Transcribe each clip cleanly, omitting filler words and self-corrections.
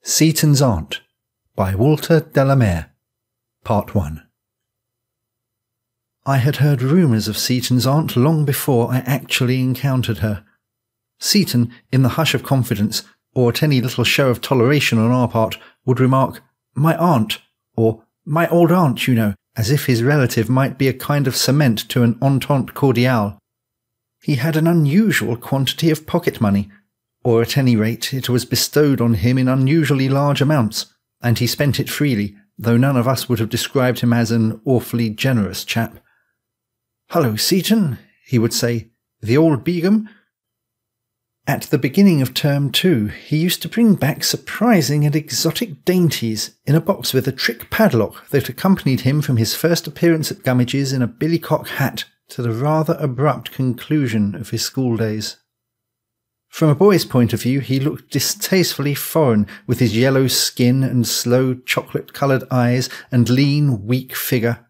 Seaton's Aunt by Walter de la Mare. Part 1. I had heard rumours of Seaton's aunt long before I actually encountered her. Seaton, in the hush of confidence, or at any little show of toleration on our part, would remark, "My aunt," or "my old aunt, you know," as if his relative might be a kind of cement to an entente cordiale. He had an unusual quantity of pocket money, or at any rate it was bestowed on him in unusually large amounts, and he spent it freely, though none of us would have described him as an awfully generous chap. "Hullo, Seaton," he would say, "the old Begum?" At the beginning of term 2, he used to bring back surprising and exotic dainties in a box with a trick padlock that accompanied him from his first appearance at Gummidge's in a billycock hat to the rather abrupt conclusion of his school days. From a boy's point of view, he looked distastefully foreign, with his yellow skin and slow chocolate-coloured eyes and lean, weak figure.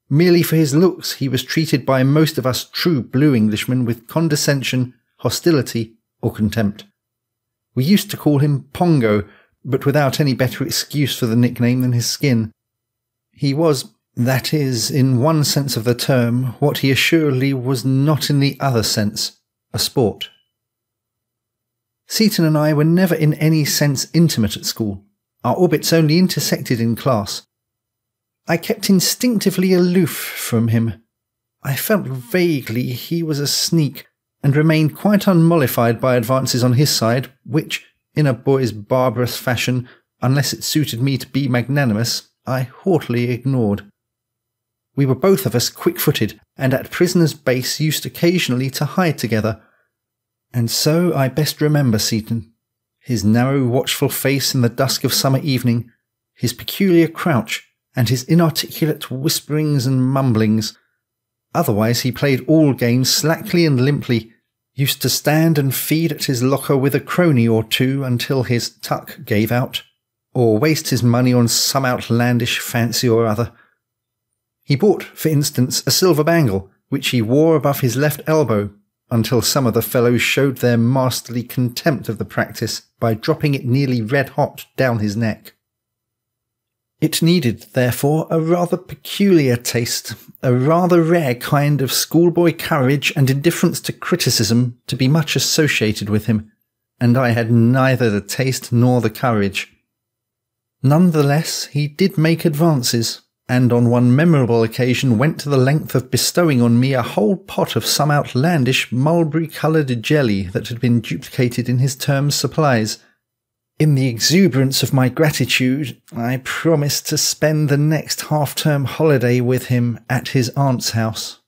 Merely for his looks, he was treated by most of us true blue Englishmen with condescension, hostility, or contempt. We used to call him Pongo, but without any better excuse for the nickname than his skin. He was, that is, in one sense of the term, what he assuredly was not in the other sense, a sport. Seaton and I were never in any sense intimate at school. Our orbits only intersected in class. I kept instinctively aloof from him. I felt vaguely he was a sneak, and remained quite unmollified by advances on his side, which, in a boy's barbarous fashion, unless it suited me to be magnanimous, I haughtily ignored. We were both of us quick-footed, and at Prisoner's Base used occasionally to hide together. And so I best remember Seaton, his narrow, watchful face in the dusk of summer evening, his peculiar crouch, and his inarticulate whisperings and mumblings. Otherwise he played all games slackly and limply, used to stand and feed at his locker with a crony or two until his tuck gave out, or waste his money on some outlandish fancy or other. He bought, for instance, a silver bangle, which he wore above his left elbow, until some of the fellows showed their masterly contempt of the practice by dropping it nearly red-hot down his neck. It needed, therefore, a rather peculiar taste, a rather rare kind of schoolboy courage and indifference to criticism to be much associated with him, and I had neither the taste nor the courage. Nonetheless, he did make advances, and on one memorable occasion went to the length of bestowing on me a whole pot of some outlandish mulberry-coloured jelly that had been duplicated in his term's supplies. In the exuberance of my gratitude, I promised to spend the next half-term holiday with him at his aunt's house.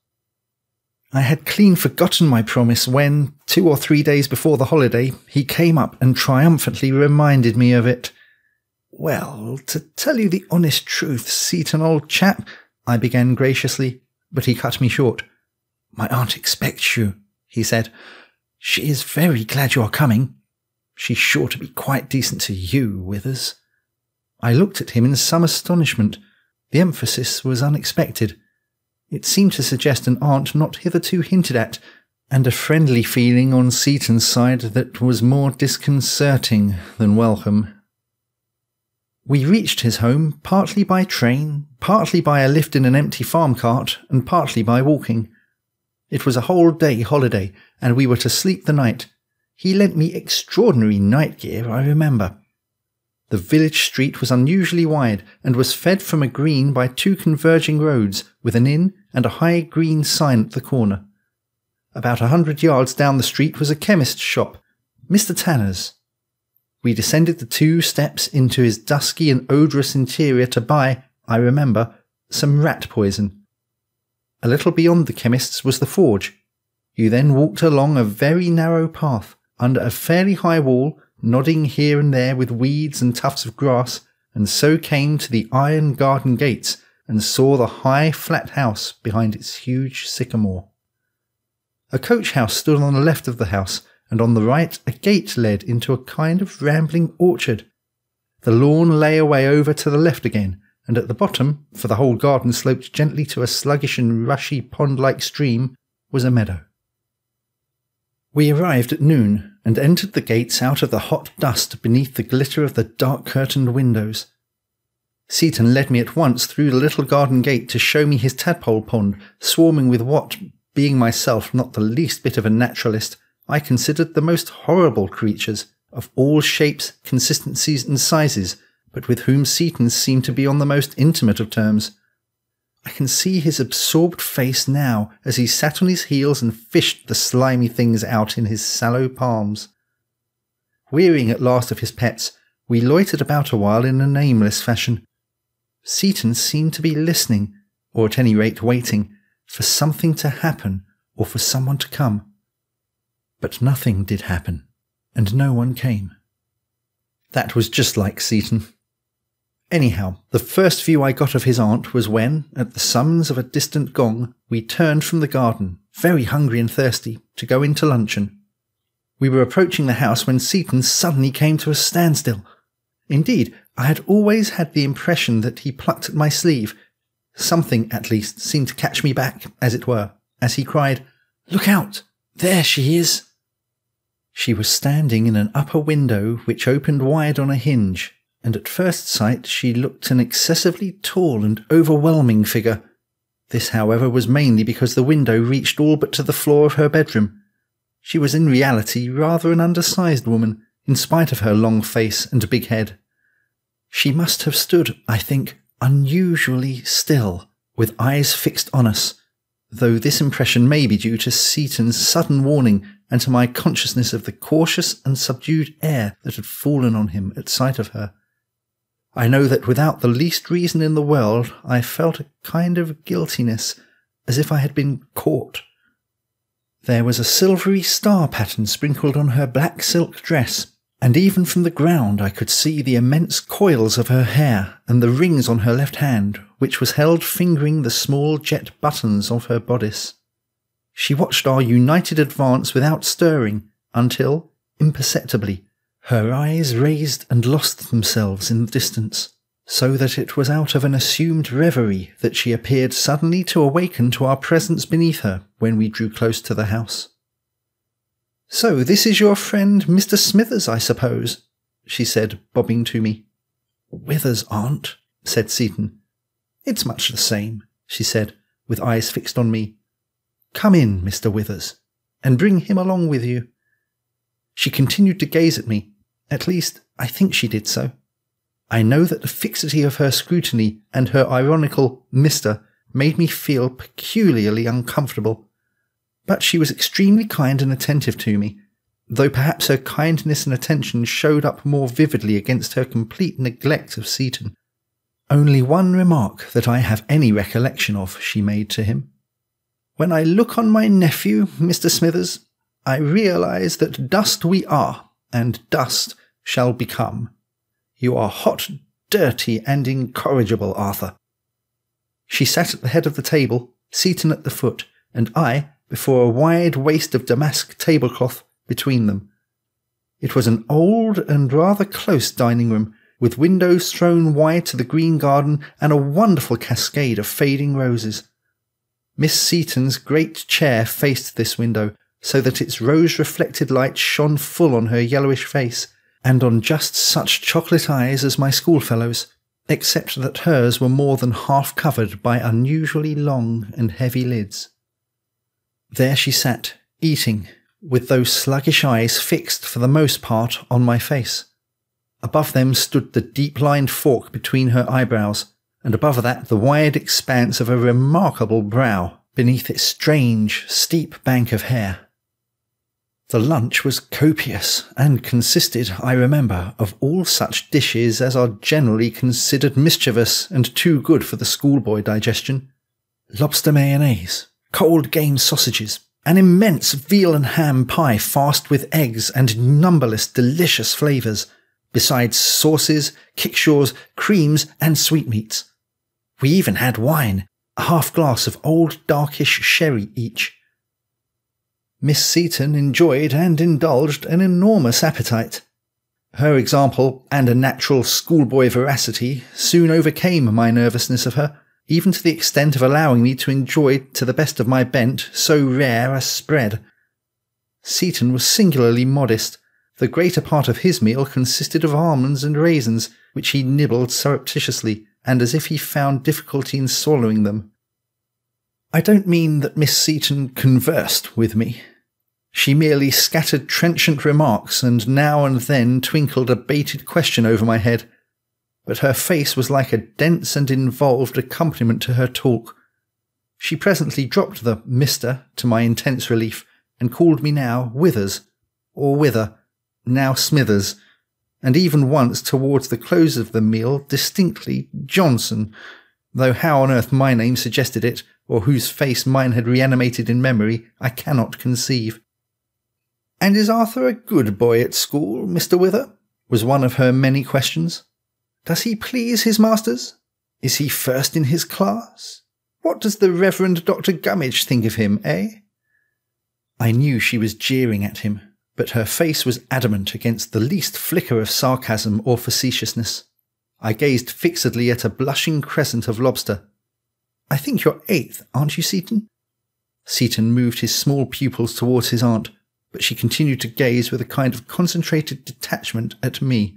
I had clean forgotten my promise when, 2 or 3 days before the holiday, he came up and triumphantly reminded me of it. "Well, to tell you the honest truth, Seaton, old chap," I began graciously, but he cut me short. "My aunt expects you," he said. "She is very glad you are coming. She's sure to be quite decent to you, Withers." I looked at him in some astonishment. The emphasis was unexpected. It seemed to suggest an aunt not hitherto hinted at, and a friendly feeling on Seaton's side that was more disconcerting than welcome. We reached his home partly by train, partly by a lift in an empty farm cart, and partly by walking. It was a whole-day holiday, and we were to sleep the night. He lent me extraordinary night gear, I remember. The village street was unusually wide, and was fed from a green by 2 converging roads, with an inn and a high green sign at the corner. About 100 yards down the street was a chemist's shop, Mr. Tanner's. We descended the 2 steps into his dusky and odorous interior to buy, I remember, some rat poison. A little beyond the chemist's was the forge. You then walked along a very narrow path, under a fairly high wall, nodding here and there with weeds and tufts of grass, and so came to the iron garden gates, and saw the high flat house behind its huge sycamore. A coach-house stood on the left of the house, and on the right a gate led into a kind of rambling orchard. The lawn lay away over to the left again, and at the bottom, for the whole garden sloped gently to a sluggish and rushy pond-like stream, was a meadow. We arrived at noon, and entered the gates out of the hot dust beneath the glitter of the dark-curtained windows. Seaton led me at once through the little garden gate to show me his tadpole pond, swarming with what, being myself not the least bit of a naturalist, I considered the most horrible creatures, of all shapes, consistencies and sizes, but with whom Seaton seemed to be on the most intimate of terms. I can see his absorbed face now as he sat on his heels and fished the slimy things out in his sallow palms. Wearying at last of his pets, we loitered about a while in a nameless fashion. Seaton seemed to be listening, or at any rate waiting, for something to happen or for someone to come. But nothing did happen, and no one came. That was just like Seaton. Anyhow, the first view I got of his aunt was when, at the summons of a distant gong, we turned from the garden, very hungry and thirsty, to go into luncheon. We were approaching the house when Seaton suddenly came to a standstill. Indeed, I had always had the impression that he plucked at my sleeve. Something, at least, seemed to catch me back, as it were, as he cried, "Look out! There she is!" She was standing in an upper window which opened wide on a hinge, and at first sight she looked an excessively tall and overwhelming figure. This, however, was mainly because the window reached all but to the floor of her bedroom. She was in reality rather an undersized woman, in spite of her long face and big head. She must have stood, I think, unusually still, with eyes fixed on us, though this impression may be due to Seaton's sudden warning and to my consciousness of the cautious and subdued air that had fallen on him at sight of her. I know that without the least reason in the world I felt a kind of guiltiness, as if I had been caught. There was a silvery star pattern sprinkled on her black silk dress, and even from the ground I could see the immense coils of her hair and the rings on her left hand, which was held fingering the small jet buttons of her bodice. She watched our united advance without stirring, until, imperceptibly, her eyes raised and lost themselves in the distance, so that it was out of an assumed reverie that she appeared suddenly to awaken to our presence beneath her when we drew close to the house. "So this is your friend Mr. Smithers, I suppose?" she said, bobbing to me. "Withers, aunt," said Seaton. "It's much the same," she said, with eyes fixed on me. "Come in, Mr. Withers, and bring him along with you." She continued to gaze at me. At least, I think she did so. I know that the fixity of her scrutiny and her ironical "Mr." made me feel peculiarly uncomfortable. But she was extremely kind and attentive to me, though perhaps her kindness and attention showed up more vividly against her complete neglect of Seaton. Only one remark that I have any recollection of she made to him. "When I look on my nephew, Mr. Smithers, I realise that dust we are, and dust shall become. You are hot, dirty, and incorrigible, Arthur." She sat at the head of the table, Seaton at the foot, and I, before a wide waste of damask tablecloth between them. It was an old and rather close dining room, with windows thrown wide to the green garden and a wonderful cascade of fading roses. Miss Seaton's great chair faced this window, so that its rose-reflected light shone full on her yellowish face, and on just such chocolate eyes as my schoolfellows', except that hers were more than half covered by unusually long and heavy lids. There she sat, eating, with those sluggish eyes fixed for the most part on my face. Above them stood the deep-lined fork between her eyebrows, and above that the wide expanse of a remarkable brow beneath its strange, steep bank of hair. The lunch was copious, and consisted, I remember, of all such dishes as are generally considered mischievous and too good for the schoolboy digestion. Lobster mayonnaise, cold game sausages, an immense veal and ham pie fast with eggs and numberless delicious flavours, besides sauces, kickshaws, creams and sweetmeats. We even had wine, a half-glass of old darkish sherry each. Miss Seaton enjoyed and indulged an enormous appetite. Her example and a natural schoolboy veracity soon overcame my nervousness of her, even to the extent of allowing me to enjoy to the best of my bent so rare a spread. Seaton was singularly modest. The greater part of his meal consisted of almonds and raisins, which he nibbled surreptitiously, and as if he found difficulty in swallowing them. I don't mean that Miss Seaton conversed with me. She merely scattered trenchant remarks and now and then twinkled a baited question over my head, but her face was like a dense and involved accompaniment to her talk. She presently dropped the Mr. to my intense relief, and called me now Withers, or Wither, now Smithers, and even once towards the close of the meal distinctly Johnson, though how on earth my name suggested it, or whose face mine had reanimated in memory, I cannot conceive. "And is Arthur a good boy at school, Mr. Wither?" was one of her many questions. "Does he please his masters? Is he first in his class? What does the Reverend Dr. Gummidge think of him, eh?" I knew she was jeering at him, but her face was adamant against the least flicker of sarcasm or facetiousness. I gazed fixedly at a blushing crescent of lobster. "I think you're 8th, aren't you, Seaton?" Seaton moved his small pupils towards his aunt, but she continued to gaze with a kind of concentrated detachment at me.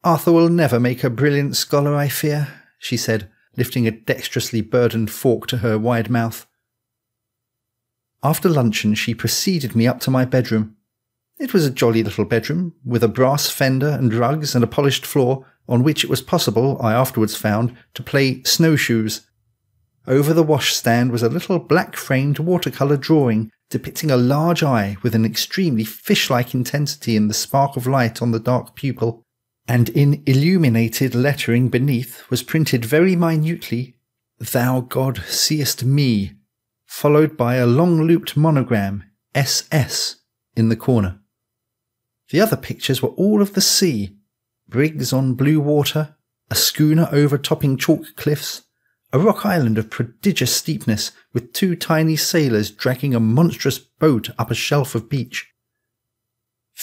"Arthur will never make a brilliant scholar, I fear," she said, lifting a dexterously burdened fork to her wide mouth. After luncheon she preceded me up to my bedroom. It was a jolly little bedroom, with a brass fender and rugs and a polished floor, on which it was possible, I afterwards found, to play snowshoes. Over the washstand was a little black-framed watercolour drawing, depicting a large eye with an extremely fish-like intensity in the spark of light on the dark pupil, and in illuminated lettering beneath was printed very minutely, "Thou God seest me," followed by a long-looped monogram, SS, in the corner. The other pictures were all of the sea, brigs on blue water, a schooner overtopping chalk cliffs, a rock island of prodigious steepness, with 2 tiny sailors dragging a monstrous boat up a shelf of beach.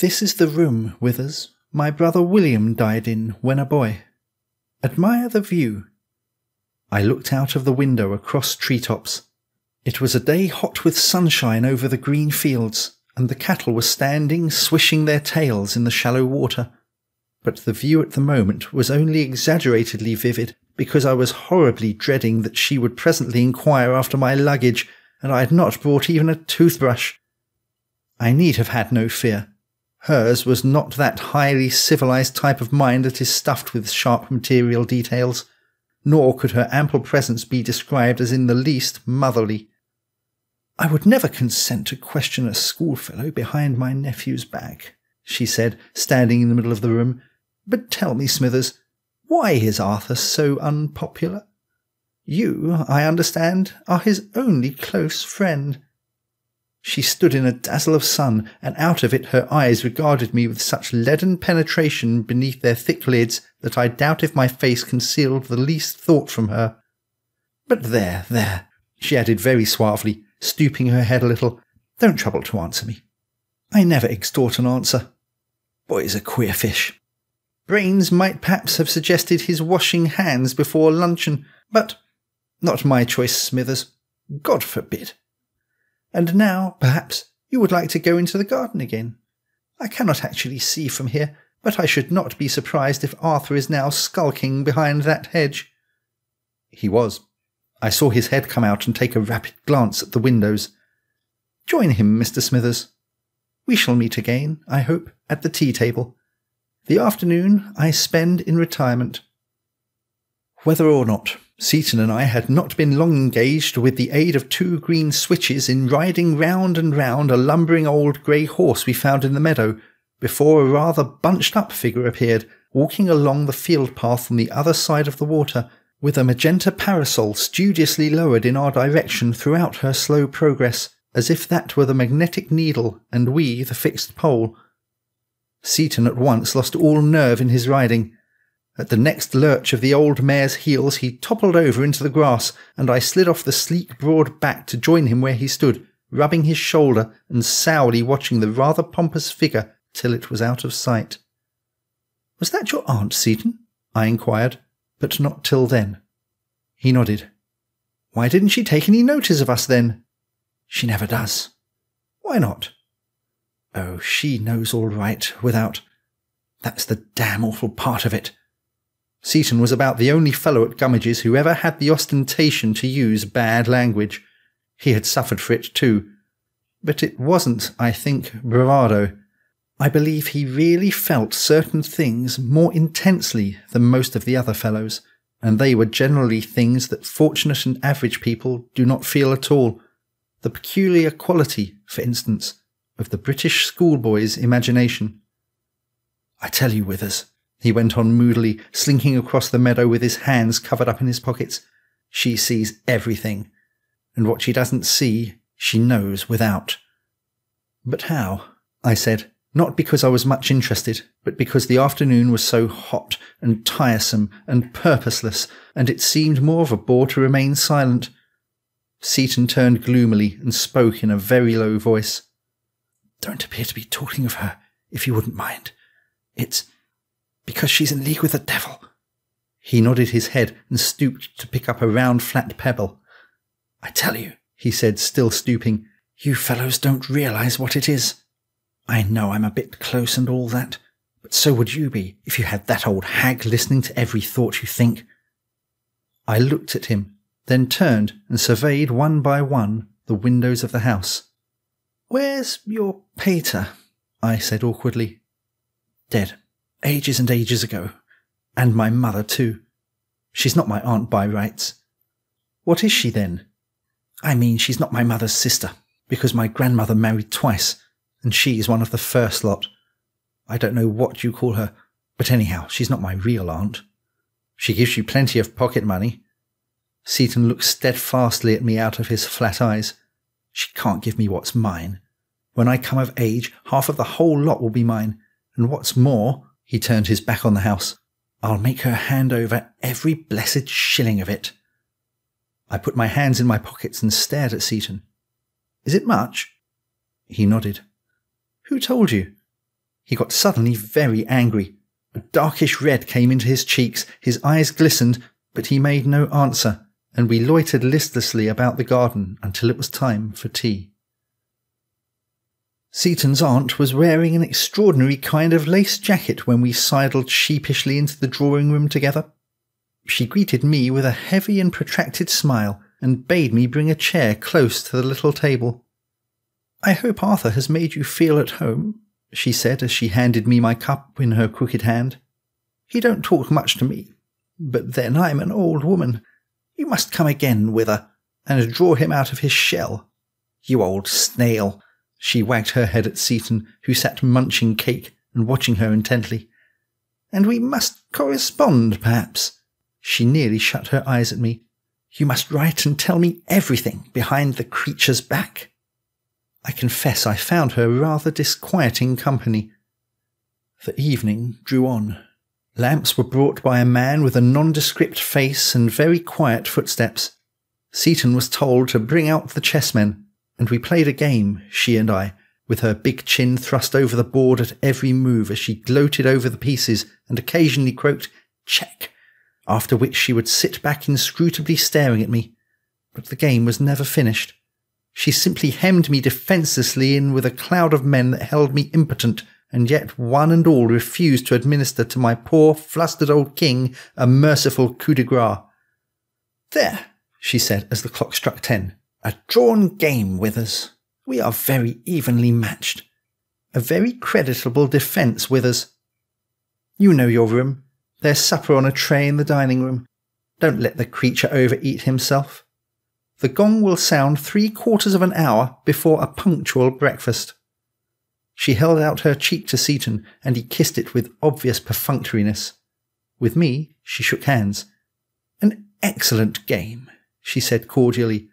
"This is the room, Withers, my brother William died in when a boy. Admire the view." I looked out of the window across treetops. It was a day hot with sunshine over the green fields, and the cattle were standing swishing their tails in the shallow water. But the view at the moment was only exaggeratedly vivid, because I was horribly dreading that she would presently inquire after my luggage, and I had not brought even a toothbrush. I need have had no fear. Hers was not that highly civilized type of mind that is stuffed with sharp material details, nor could her ample presence be described as in the least motherly. "I would never consent to question a schoolfellow behind my nephew's back," she said, standing in the middle of the room. "But tell me, Smithers, why is Arthur so unpopular? You, I understand, are his only close friend." She stood in a dazzle of sun, and out of it her eyes regarded me with such leaden penetration beneath their thick lids that I doubt if my face concealed the least thought from her. "But there," she added very suavely, stooping her head a little, "don't trouble to answer me. I never extort an answer. Boy's a queer fish. Brains might perhaps have suggested his washing hands before luncheon, but not my choice, Smithers. God forbid. And now, perhaps, you would like to go into the garden again. I cannot actually see from here, but I should not be surprised if Arthur is now skulking behind that hedge." He was. I saw his head come out and take a rapid glance at the windows. "Join him, Mr. Smithers. We shall meet again, I hope, at the tea-table. The afternoon I spend in retirement." Whether or not, Seaton and I had not been long engaged with the aid of 2 green switches in riding round and round a lumbering old grey horse we found in the meadow, before a rather bunched-up figure appeared, walking along the field path on the other side of the water, with a magenta parasol studiously lowered in our direction throughout her slow progress, as if that were the magnetic needle and we the fixed pole. Seaton at once lost all nerve in his riding. At the next lurch of the old mare's heels he toppled over into the grass, and I slid off the sleek broad back to join him where he stood, rubbing his shoulder and sourly watching the rather pompous figure till it was out of sight. "Was that your aunt, Seaton?" I inquired, but not till then. He nodded. "Why didn't she take any notice of us then?" "She never does." "Why not?" Oh, she knows all right, without... That's the damn awful part of it. Seaton was about the only fellow at Gummidge's who ever had the ostentation to use bad language. He had suffered for it too. But it wasn't, I think, bravado. I believe he really felt certain things more intensely than most of the other fellows, and they were generally things that fortunate and average people do not feel at all. The peculiar quality, for instance, of the British schoolboy's imagination. I tell you, Withers, he went on moodily, slinking across the meadow with his hands covered up in his pockets, she sees everything, and what she doesn't see, she knows without. But how? I said, not because I was much interested, but because the afternoon was so hot and tiresome and purposeless, and it seemed more of a bore to remain silent. Seaton turned gloomily and spoke in a very low voice. Don't appear to be talking of her, if you wouldn't mind. It's because she's in league with the devil. He nodded his head and stooped to pick up a round flat pebble. I tell you, he said, still stooping, you fellows don't realise what it is. I know I'm a bit close and all that, but so would you be if you had that old hag listening to every thought you think. I looked at him, then turned and surveyed one by one the windows of the house. Where's your pater? I said awkwardly. Dead. Ages and ages ago. And my mother too. She's not my aunt by rights. What is she then? I mean, she's not my mother's sister, because my grandmother married twice, and she is one of the first lot. I don't know what you call her, but anyhow, she's not my real aunt. She gives you plenty of pocket money. Seaton looked steadfastly at me out of his flat eyes. She can't give me what's mine. When I come of age, half of the whole lot will be mine, and what's more, he turned his back on the house, I'll make her hand over every blessed shilling of it. I put my hands in my pockets and stared at Seaton. Is it much? He nodded. Who told you? He got suddenly very angry. A darkish red came into his cheeks, his eyes glistened, but he made no answer, and we loitered listlessly about the garden until it was time for tea. Seaton's aunt was wearing an extraordinary kind of lace jacket when we sidled sheepishly into the drawing-room together. She greeted me with a heavy and protracted smile and bade me bring a chair close to the little table. I hope Arthur has made you feel at home, she said as she handed me my cup in her crooked hand. He don't talk much to me, but then I'm an old woman. You must come again, Wither, and draw him out of his shell. You old snail. She wagged her head at Seaton, who sat munching cake and watching her intently. And we must correspond, perhaps. She nearly shut her eyes at me. You must write and tell me everything behind the creature's back. I confess I found her rather disquieting company. The evening drew on. Lamps were brought by a man with a nondescript face and very quiet footsteps. Seaton was told to bring out the chessmen, and we played a game, she and I, with her big chin thrust over the board at every move as she gloated over the pieces and occasionally croaked, "Check," after which she would sit back inscrutably staring at me. But the game was never finished. She simply hemmed me defencelessly in with a cloud of men that held me impotent, and yet one and all refused to administer to my poor, flustered old king a merciful coup de grace. "There," she said as the clock struck 10. "A drawn game, Withers. We are very evenly matched. A very creditable defence, Withers. You know your room. There's supper on a tray in the dining room. Don't let the creature overeat himself. The gong will sound 3/4 of an hour before a punctual breakfast." She held out her cheek to Seaton, and he kissed it with obvious perfunctoriness. With me, she shook hands. "An excellent game," she said cordially.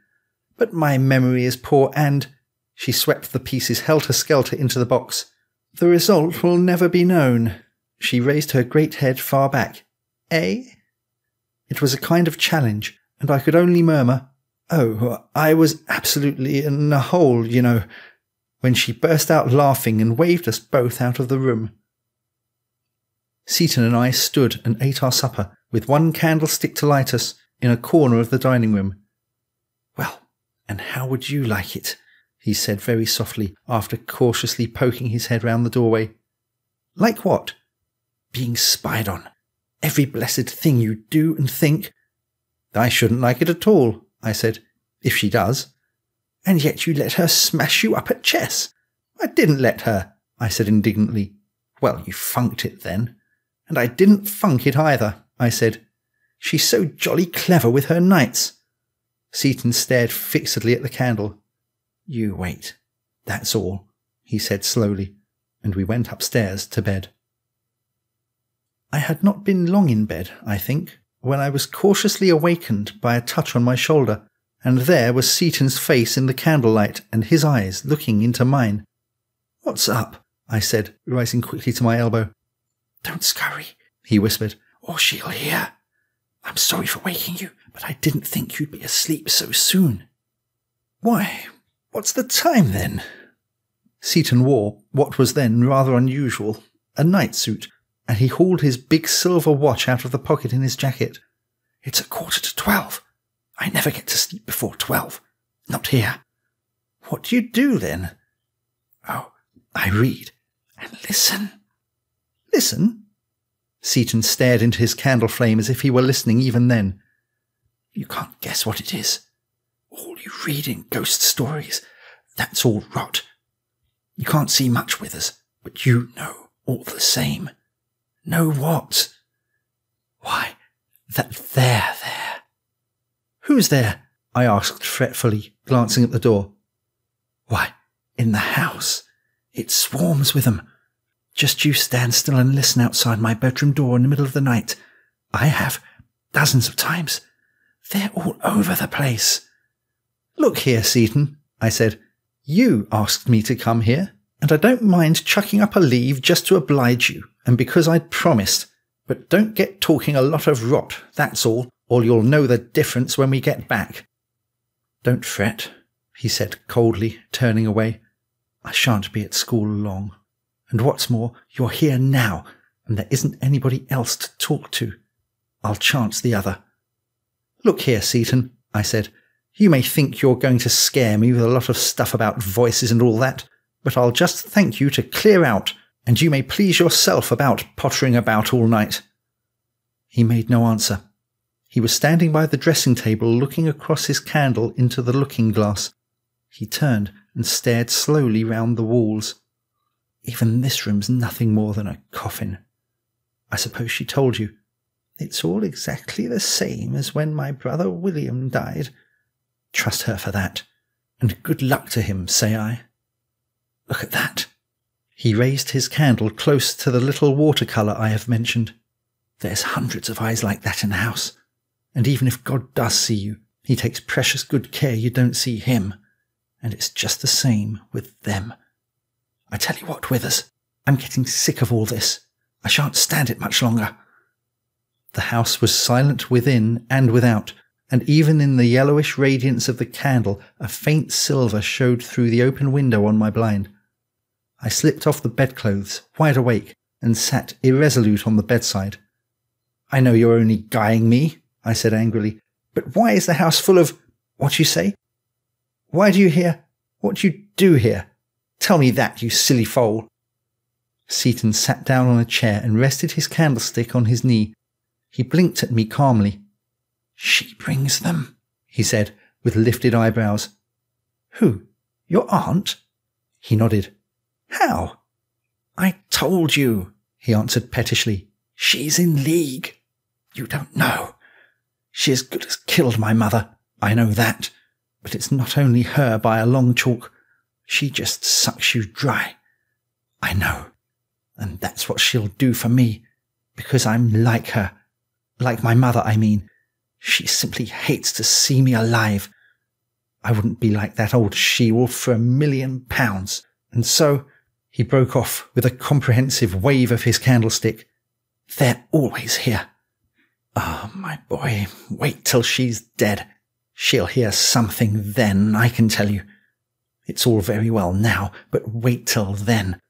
"But my memory is poor and—" She swept the pieces helter-skelter into the box. "The result will never be known." She raised her great head far back. "Eh?" It was a kind of challenge, and I could only murmur, "Oh, I was absolutely in a hole, you know," when she burst out laughing and waved us both out of the room. Seaton and I stood and ate our supper, with one candlestick to light us, in a corner of the dining room. "Well, and how would you like it?" he said very softly, after cautiously poking his head round the doorway. Like what? Being spied on. Every blessed thing you do and think. I shouldn't like it at all, I said, if she does. And yet you let her smash you up at chess. I didn't let her, I said indignantly. Well, you funked it then. And I didn't funk it either, I said. She's so jolly clever with her knights. Seaton stared fixedly at the candle. You wait. That's all, he said slowly, and we went upstairs to bed. I had not been long in bed, I think, when I was cautiously awakened by a touch on my shoulder, and there was Seaton's face in the candlelight and his eyes looking into mine. What's up? I said, rising quickly to my elbow. Don't scurry, he whispered, or she'll hear. I'm sorry for waking you, but I didn't think you'd be asleep so soon. Why, what's the time then? Seaton wore what was then rather unusual, a night suit, and he hauled his big silver watch out of the pocket in his jacket. It's 11:45. I never get to sleep before 12. Not here. What do you do then? Oh, I read and listen. Listen? Seaton stared into his candle flame as if he were listening even then. You can't guess what it is. All you read in ghost stories, that's all rot. You can't see much with us, but you know all the same. Know what? Why, that they're there. Who's there? I asked fretfully, glancing at the door. Why, in the house. It swarms with them. Just you stand still and listen outside my bedroom door in the middle of the night. I have, dozens of times. They're all over the place. Look here, Seaton, I said. You asked me to come here, and I don't mind chucking up a leave just to oblige you, and because I'd promised. But don't get talking a lot of rot, that's all, or you'll know the difference when we get back. Don't fret, he said coldly, turning away. I shan't be at school long. And what's more, you're here now, and there isn't anybody else to talk to. I'll chance the other. Look here, Seaton, I said. You may think you're going to scare me with a lot of stuff about voices and all that, but I'll just thank you to clear out, and you may please yourself about pottering about all night. He made no answer. He was standing by the dressing table looking across his candle into the looking-glass. He turned and stared slowly round the walls. Even this room's nothing more than a coffin. I suppose she told you. It's all exactly the same as when my brother William died. Trust her for that. And good luck to him, say I. Look at that. He raised his candle close to the little watercolour I have mentioned. There's hundreds of eyes like that in the house. And even if God does see you, he takes precious good care you don't see him. And it's just the same with them. I tell you what, Withers, I'm getting sick of all this. I shan't stand it much longer. The house was silent within and without, and even in the yellowish radiance of the candle a faint silver showed through the open window on my blind. I slipped off the bedclothes, wide awake, and sat irresolute on the bedside. I know you're only guying me, I said angrily, but why is the house full of— what you say? Why do you here— what do you do here? Tell me that, you silly foal. Seaton sat down on a chair and rested his candlestick on his knee. He blinked at me calmly. She brings them, he said, with lifted eyebrows. Who? Your aunt? He nodded. How? I told you, he answered pettishly. She's in league. You don't know. She as good as killed my mother. I know that. But it's not only her by a long chalk. She just sucks you dry. I know. And that's what she'll do for me. Because I'm like her. Like my mother, I mean. She simply hates to see me alive. I wouldn't be like that old she-wolf for £1,000,000. And so, he broke off with a comprehensive wave of his candlestick. They're always here. Ah, my boy, wait till she's dead. She'll hear something then, I can tell you. It's all very well now, but wait till then.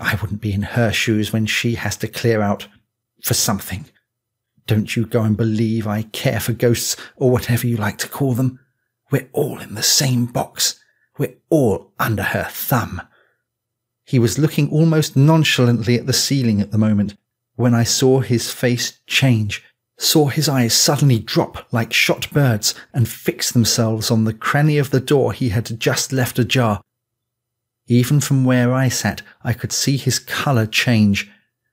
I wouldn't be in her shoes when she has to clear out for something. Don't you go and believe I care for ghosts, or whatever you like to call them. We're all in the same box. We're all under her thumb. He was looking almost nonchalantly at the ceiling at the moment, when I saw his face change, saw his eyes suddenly drop like shot birds and fix themselves on the cranny of the door he had just left ajar. Even from where I sat, I could see his colour change.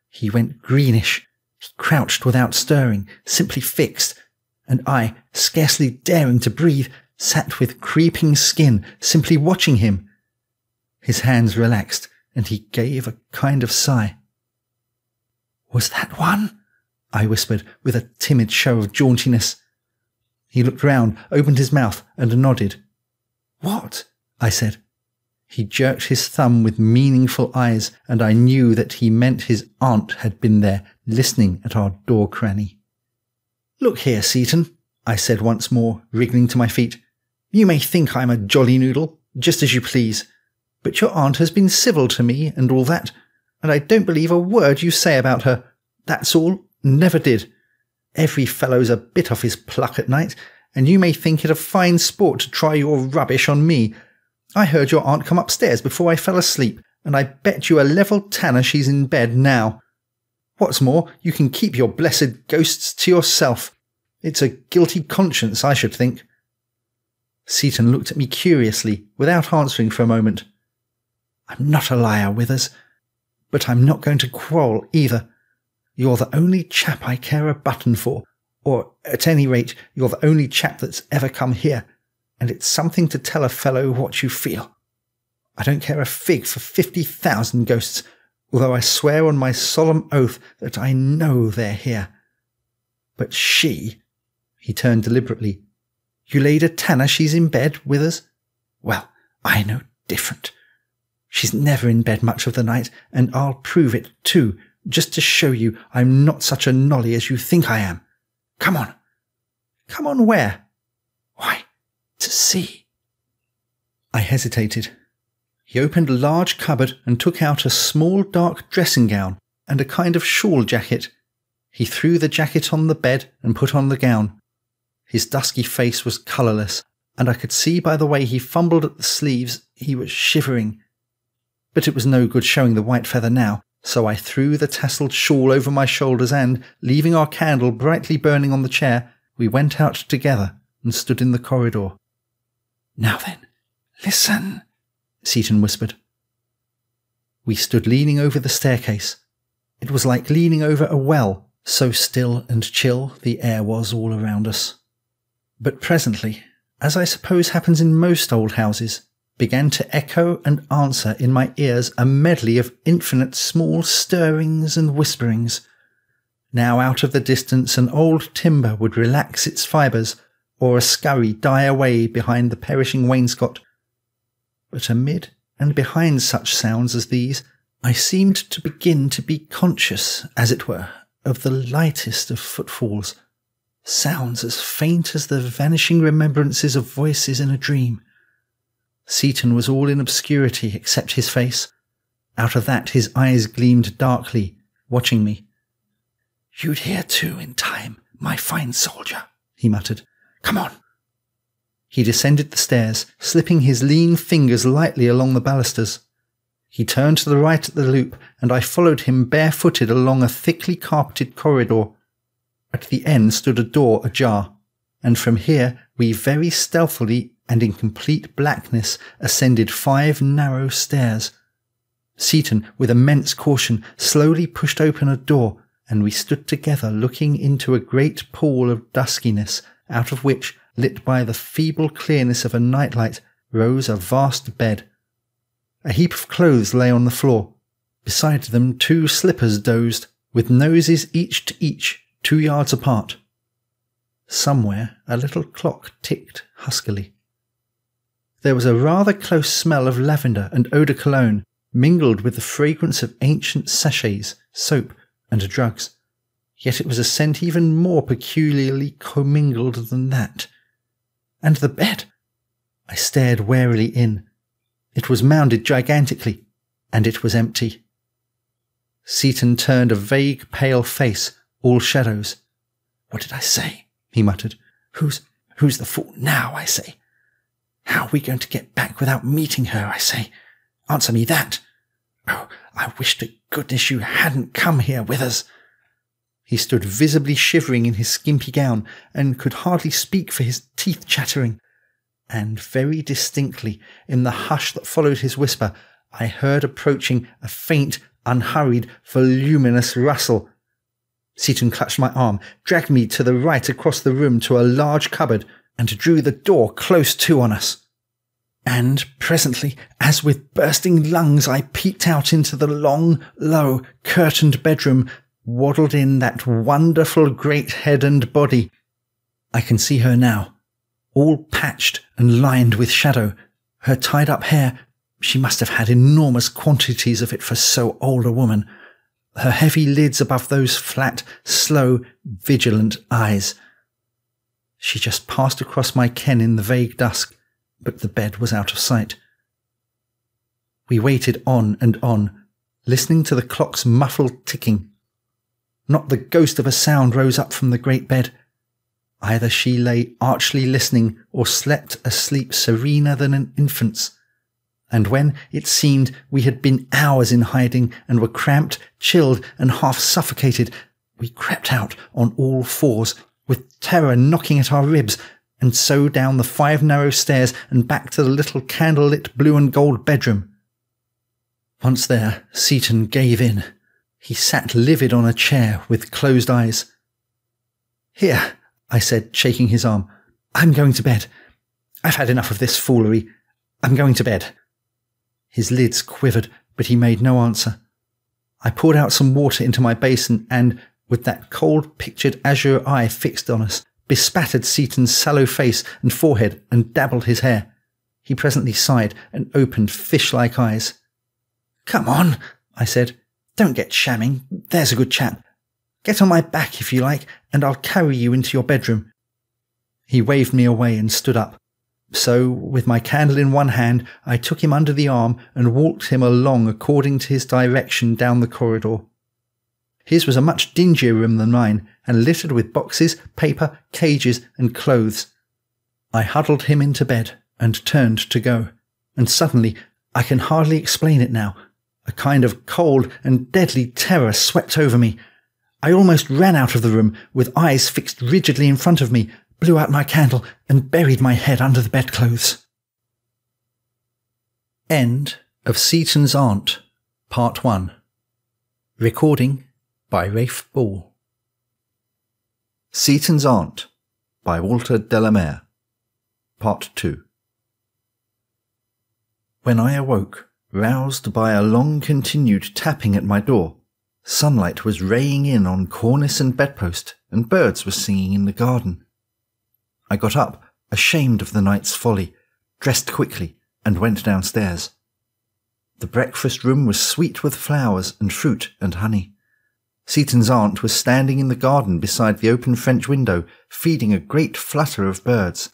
He went greenish. He crouched without stirring, simply fixed, and I, scarcely daring to breathe, sat with creeping skin, simply watching him. His hands relaxed, and he gave a kind of sigh. "Was that one?" I whispered, with a timid show of jauntiness. He looked round, opened his mouth, and nodded. "What?" I said. He jerked his thumb with meaningful eyes, and I knew that he meant his aunt had been there, listening at our door cranny. "Look here, Seaton," I said once more, wriggling to my feet. "You may think I'm a jolly noodle, just as you please, but your aunt has been civil to me and all that, and I don't believe a word you say about her. That's all, never did. Every fellow's a bit off his pluck at night, and you may think it a fine sport to try your rubbish on me. I heard your aunt come upstairs before I fell asleep, and I bet you a level tanner she's in bed now. What's more, you can keep your blessed ghosts to yourself. It's a guilty conscience, I should think." Seaton looked at me curiously, without answering for a moment. "I'm not a liar, Withers, but I'm not going to quarrel either. You're the only chap I care a button for, or at any rate, you're the only chap that's ever come here, and it's something to tell a fellow what you feel. I don't care a fig for 50,000 ghosts, although I swear on my solemn oath that I know they're here. But she—" he turned deliberately. "You laid a tanner she's in bed, Withers? Well, I know different. She's never in bed much of the night, and I'll prove it too, just to show you I'm not such a nolly as you think I am. Come on." "Come on where?" "Why, to see." I hesitated. He opened a large cupboard and took out a small dark dressing gown and a kind of shawl jacket. He threw the jacket on the bed and put on the gown. His dusky face was colourless, and I could see by the way he fumbled at the sleeves he was shivering. But it was no good showing the white feather now, so I threw the tasselled shawl over my shoulders and, leaving our candle brightly burning on the chair, we went out together and stood in the corridor. "Now then, listen," Seaton whispered. We stood leaning over the staircase. It was like leaning over a well, so still and chill the air was all around us. But presently, as I suppose happens in most old houses, began to echo and answer in my ears a medley of infinite small stirrings and whisperings. Now out of the distance an old timber would relax its fibres, or a scurry die away behind the perishing wainscot. But amid and behind such sounds as these, I seemed to begin to be conscious, as it were, of the lightest of footfalls, sounds as faint as the vanishing remembrances of voices in a dream. Seaton was all in obscurity except his face. Out of that his eyes gleamed darkly, watching me. "You'd hear too in time, my fine soldier," he muttered. "Come on." He descended the stairs, slipping his lean fingers lightly along the balusters. He turned to the right at the loop, and I followed him barefooted along a thickly carpeted corridor. At the end stood a door ajar, and from here we very stealthily and in complete blackness ascended 5 narrow stairs. Seaton, with immense caution, slowly pushed open a door, and we stood together looking into a great pool of duskiness, out of which, lit by the feeble clearness of a nightlight, rose a vast bed. A heap of clothes lay on the floor. Beside them 2 slippers dozed, with noses each to each, 2 yards apart. Somewhere a little clock ticked huskily. There was a rather close smell of lavender and eau de cologne, mingled with the fragrance of ancient sachets, soap, and drugs. Yet it was a scent even more peculiarly commingled than that. And the bed! I stared warily in. It was mounded gigantically, and it was empty. Seaton turned a vague pale face, all shadows. "What did I say?" he muttered. Who's the fool now, I say? How are we going to get back without meeting her, I say? Answer me that. Oh, I wish to goodness you hadn't come here with us. He stood visibly shivering in his skimpy gown, and could hardly speak for his teeth chattering. And very distinctly, in the hush that followed his whisper, I heard approaching a faint, unhurried, voluminous rustle. Seaton clutched my arm, dragged me to the right across the room to a large cupboard, and drew the door close to on us. And presently, as with bursting lungs I peeped out into the long, low, curtained bedroom, waddled in that wonderful great head and body. I can see her now, all patched and lined with shadow. Her tied-up hair, she must have had enormous quantities of it for so old a woman. Her heavy lids above those flat, slow, vigilant eyes. She just passed across my ken in the vague dusk, but the bed was out of sight. We waited on and on, listening to the clock's muffled ticking. Not the ghost of a sound rose up from the great bed. Either she lay archly listening, or slept a sleep serener than an infant's. And when it seemed we had been hours in hiding, and were cramped, chilled, and half suffocated, we crept out on all fours, with terror knocking at our ribs, and so down the 5 narrow stairs and back to the little candle-lit blue and gold bedroom. Once there, Seaton gave in. He sat livid on a chair with closed eyes. "Here," I said, shaking his arm. "I'm going to bed. I've had enough of this foolery. I'm going to bed." His lids quivered, but he made no answer. I poured out some water into my basin and, with that cold pictured azure eye fixed on us, bespattered Seaton's sallow face and forehead and dabbled his hair. He presently sighed and opened fish-like eyes. "Come on," I said. "Don't get shamming. There's a good chap. Get on my back if you like, and I'll carry you into your bedroom." He waved me away and stood up. So, with my candle in one hand, I took him under the arm and walked him along according to his direction down the corridor. His was a much dingier room than mine, and littered with boxes, paper, cages, and clothes. I huddled him into bed, and turned to go, and suddenly, I can hardly explain it now, a kind of cold and deadly terror swept over me. I almost ran out of the room, with eyes fixed rigidly in front of me, blew out my candle, and buried my head under the bedclothes. End of Seaton's Aunt, Part 1. Recording by Rafe Ball. Seaton's Aunt by Walter Delamere, Part 2. When I awoke, roused by a long-continued tapping at my door, sunlight was raying in on cornice and bedpost, and birds were singing in the garden. I got up, ashamed of the night's folly, dressed quickly, and went downstairs. The breakfast room was sweet with flowers and fruit and honey. Seaton's aunt was standing in the garden beside the open French window, feeding a great flutter of birds.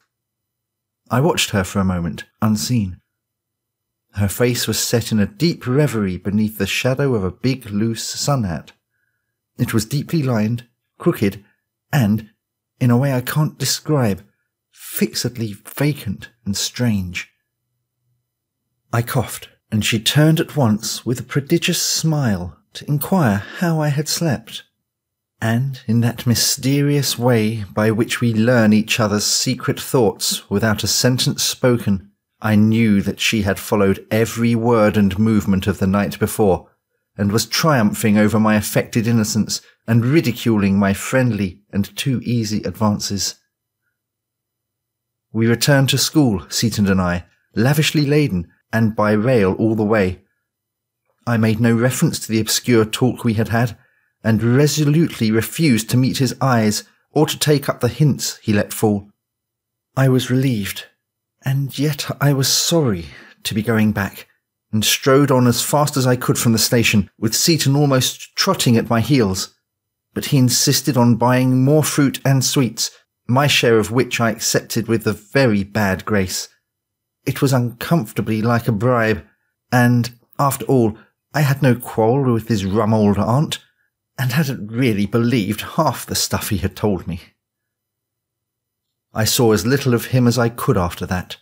I watched her for a moment, unseen. Her face was set in a deep reverie beneath the shadow of a big, loose sun hat. It was deeply lined, crooked, and, in a way I can't describe, fixedly vacant and strange. I coughed, and she turned at once with a prodigious smile to inquire how I had slept. And in that mysterious way by which we learn each other's secret thoughts without a sentence spoken, I knew that she had followed every word and movement of the night before, and was triumphing over my affected innocence, and ridiculing my friendly and too easy advances. We returned to school, Seaton and I, lavishly laden, and by rail all the way. I made no reference to the obscure talk we had had, and resolutely refused to meet his eyes or to take up the hints he let fall. I was relieved, and yet I was sorry to be going back, and strode on as fast as I could from the station, with Seaton almost trotting at my heels. But he insisted on buying more fruit and sweets, my share of which I accepted with a very bad grace. It was uncomfortably like a bribe, and, after all, I had no quarrel with his rum old aunt, and hadn't really believed half the stuff he had told me. I saw as little of him as I could after that.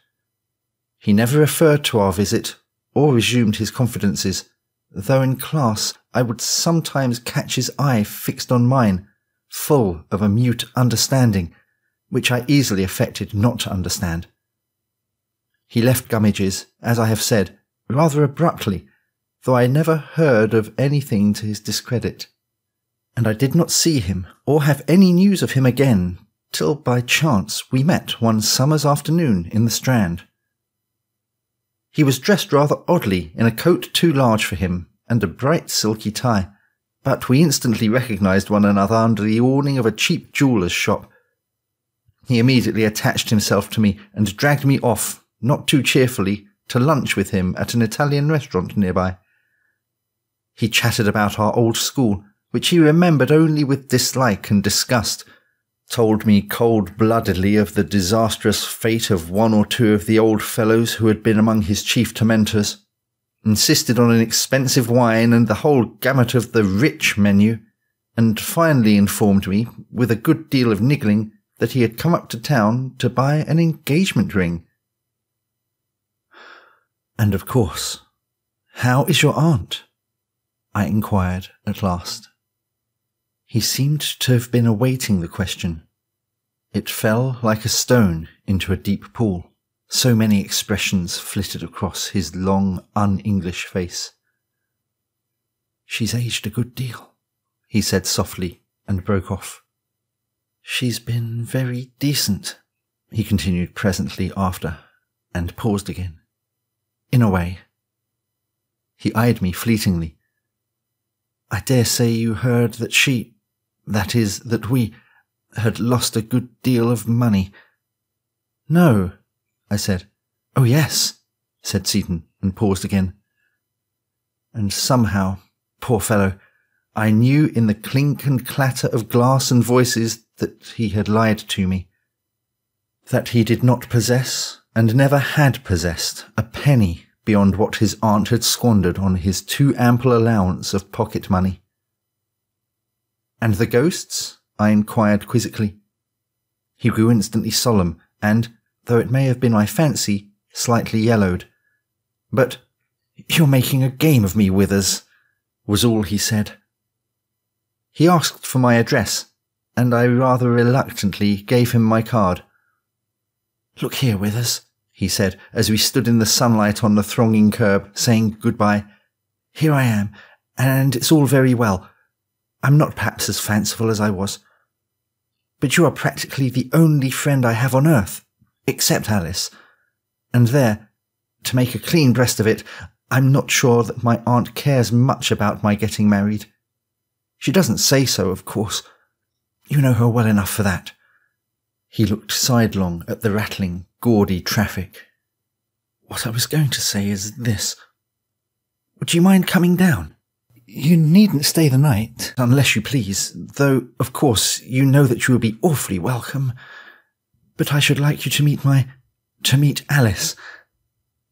He never referred to our visit or resumed his confidences, though in class I would sometimes catch his eye fixed on mine, full of a mute understanding, which I easily affected not to understand. He left Gummidge's, as I have said, rather abruptly, though I never heard of anything to his discredit, and I did not see him or have any news of him again till by chance we met one summer's afternoon in the Strand. He was dressed rather oddly in a coat too large for him and a bright silky tie, but we instantly recognised one another under the awning of a cheap jeweller's shop. He immediately attached himself to me and dragged me off, not too cheerfully, to lunch with him at an Italian restaurant nearby. He chatted about our old school, which he remembered only with dislike and disgust, told me cold-bloodedly of the disastrous fate of one or two of the old fellows who had been among his chief tormentors, insisted on an expensive wine and the whole gamut of the rich menu, and finally informed me, with a good deal of niggling, that he had come up to town to buy an engagement ring. "And of course, how is your aunt?" I inquired at last. He seemed to have been awaiting the question. It fell like a stone into a deep pool. So many expressions flitted across his long, un-English face. "She's aged a good deal," he said softly, and broke off. "She's been very decent," he continued presently after, and paused again. "In a way." He eyed me fleetingly. "I dare say you heard that that is, that we had lost a good deal of money." "No," I said. "Oh, yes," said Seaton, and paused again. And somehow, poor fellow, I knew in the clink and clatter of glass and voices that he had lied to me, that he did not possess, and never had possessed, a penny beyond what his aunt had squandered on his too ample allowance of pocket money. "And the ghosts?" I inquired quizzically. He grew instantly solemn, and, though it may have been my fancy, slightly yellowed. "But you're making a game of me, Withers," was all he said. He asked for my address, and I rather reluctantly gave him my card. "Look here, Withers," he said, as we stood in the sunlight on the thronging curb, saying goodbye. "Here I am, and it's all very well. I'm not perhaps as fanciful as I was. But you are practically the only friend I have on earth, except Alice. And there, to make a clean breast of it, I'm not sure that my aunt cares much about my getting married. She doesn't say so, of course. You know her well enough for that." He looked sidelong at the rattling, gaudy traffic. "What I was going to say is this. Would you mind coming down? You needn't stay the night, unless you please, though, of course, you know that you will be awfully welcome. But I should like you to meet Alice.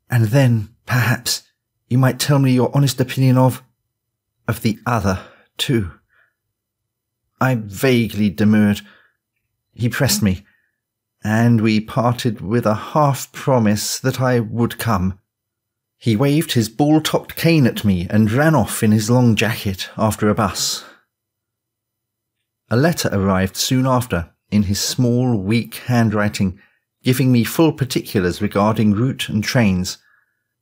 And then, perhaps, you might tell me your honest opinion of the other, too." I vaguely demurred. He pressed me, and we parted with a half-promise that I would come. He waved his ball-topped cane at me and ran off in his long jacket after a bus. A letter arrived soon after, in his small, weak handwriting, giving me full particulars regarding route and trains,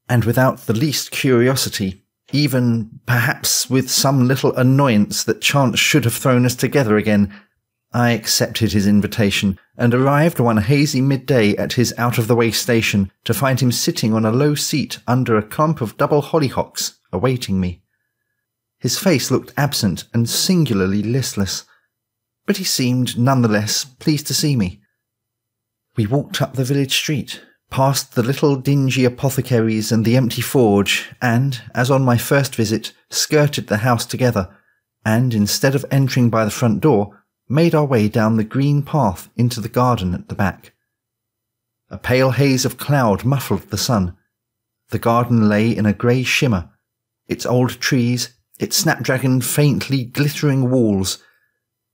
and without the least curiosity, even, perhaps, with some little annoyance that chance should have thrown us together again, I accepted his invitation, and arrived one hazy midday at his out-of-the-way station to find him sitting on a low seat under a clump of double hollyhocks, awaiting me. His face looked absent and singularly listless, but he seemed none the less pleased to see me. We walked up the village street, past the little dingy apothecaries and the empty forge, and, as on my first visit, skirted the house together, and, instead of entering by the front door, made our way down the green path into the garden at the back. A pale haze of cloud muffled the sun. The garden lay in a grey shimmer, its old trees, its snapdragon faintly glittering walls,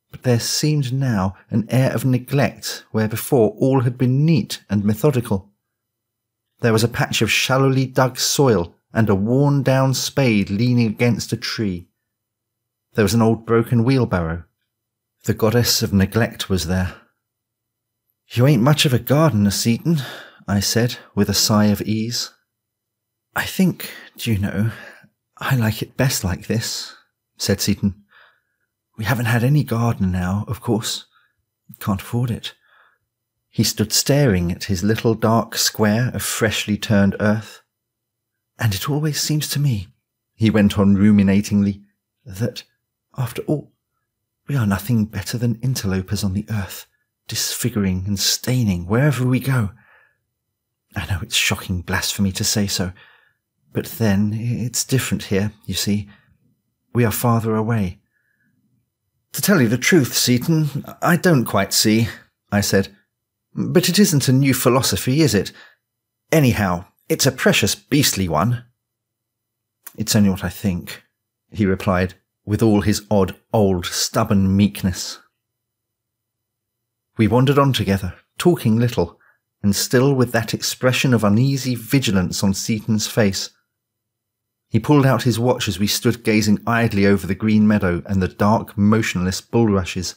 but there seemed now an air of neglect where before all had been neat and methodical. There was a patch of shallowly dug soil and a worn-down spade leaning against a tree. There was an old broken wheelbarrow. The goddess of neglect was there. "You ain't much of a gardener, Seaton," I said, with a sigh of ease. "I think, do you know, I like it best like this," said Seaton. "We haven't had any garden now, of course. Can't afford it." He stood staring at his little dark square of freshly turned earth. "And it always seems to me," he went on ruminatingly, "that, after all, we are nothing better than interlopers on the earth, disfiguring and staining wherever we go. I know it's shocking blasphemy to say so, but then it's different here, you see. We are farther away." "To tell you the truth, Seaton, I don't quite see," I said. "But it isn't a new philosophy, is it? Anyhow, it's a precious beastly one." "It's only what I think," he replied, with all his odd, old, stubborn meekness. We wandered on together, talking little, and still with that expression of uneasy vigilance on Seaton's face. He pulled out his watch as we stood gazing idly over the green meadow and the dark, motionless bulrushes.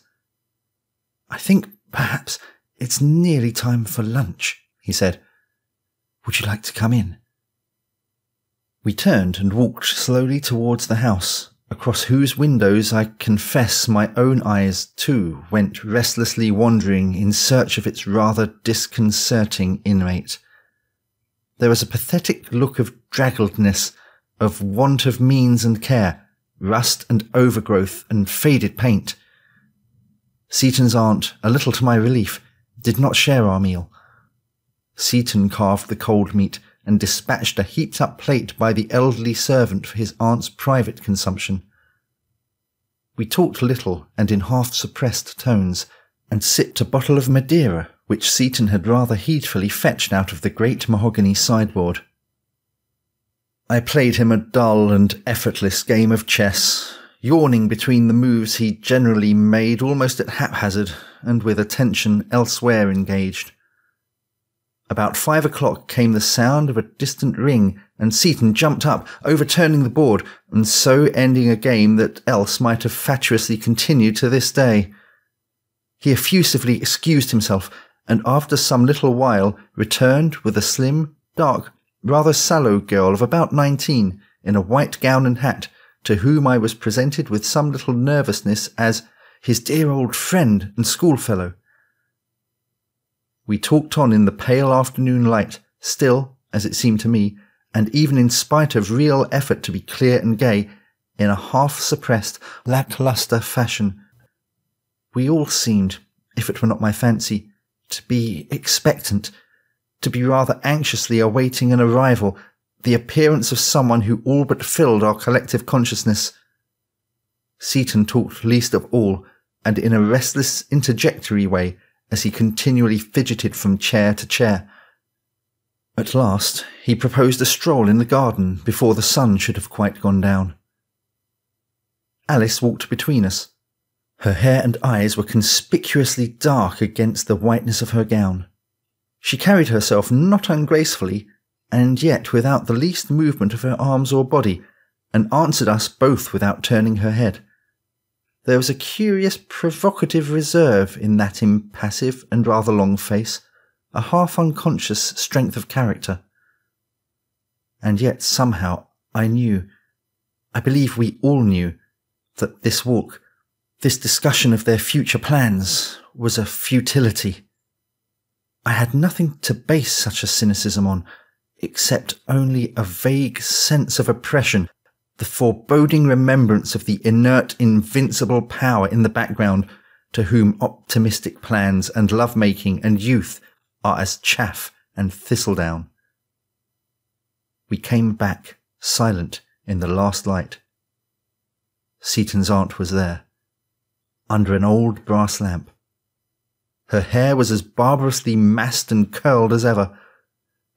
"I think, perhaps, it's nearly time for lunch," he said. "Would you like to come in?" We turned and walked slowly towards the house, across whose windows I confess my own eyes, too, went restlessly wandering in search of its rather disconcerting inmate. There was a pathetic look of draggledness, of want of means and care, rust and overgrowth and faded paint. Seaton's aunt, a little to my relief, did not share our meal. Seaton carved the cold meat and dispatched a heaped-up plate by the elderly servant for his aunt's private consumption. We talked little and in half-suppressed tones, and sipped a bottle of Madeira, which Seaton had rather heedfully fetched out of the great mahogany sideboard. I played him a dull and effortless game of chess, yawning between the moves he generally made almost at haphazard and with attention elsewhere engaged. About 5 o'clock came the sound of a distant ring, and Seaton jumped up, overturning the board, and so ending a game that else might have fatuously continued to this day. He effusively excused himself, and after some little while returned with a slim, dark, rather sallow girl of about 19, in a white gown and hat, to whom I was presented with some little nervousness as his dear old friend and schoolfellow. We talked on in the pale afternoon light, still, as it seemed to me, and even in spite of real effort to be clear and gay, in a half-suppressed, lacklustre fashion. We all seemed, if it were not my fancy, to be expectant, to be rather anxiously awaiting an arrival, the appearance of someone who all but filled our collective consciousness. Seaton talked least of all, and in a restless, interjectory way, as he continually fidgeted from chair to chair. At last, he proposed a stroll in the garden before the sun should have quite gone down. Alice walked between us. Her hair and eyes were conspicuously dark against the whiteness of her gown. She carried herself not ungracefully, and yet without the least movement of her arms or body, and answered us both without turning her head. There was a curious provocative reserve in that impassive and rather long face, a half-unconscious strength of character. And yet somehow I knew, I believe we all knew, that this walk, this discussion of their future plans, was a futility. I had nothing to base such a cynicism on, except only a vague sense of oppression, the foreboding remembrance of the inert, invincible power in the background, to whom optimistic plans and love-making and youth are as chaff and thistledown. We came back, silent, in the last light. Seaton's aunt was there, under an old brass lamp. Her hair was as barbarously massed and curled as ever.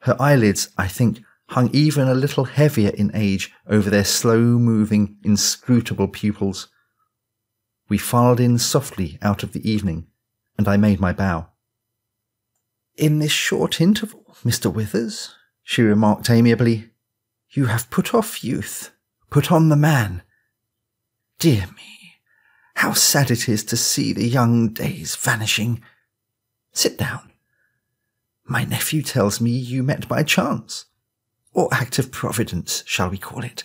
Her eyelids, I think, hung even a little heavier in age over their slow-moving, inscrutable pupils. We filed in softly out of the evening, and I made my bow. "In this short interval, Mr. Withers," she remarked amiably. "You have put off youth, put on the man. Dear me, how sad it is to see the young days vanishing. Sit down. My nephew tells me you met by chance, or act of providence, shall we call it,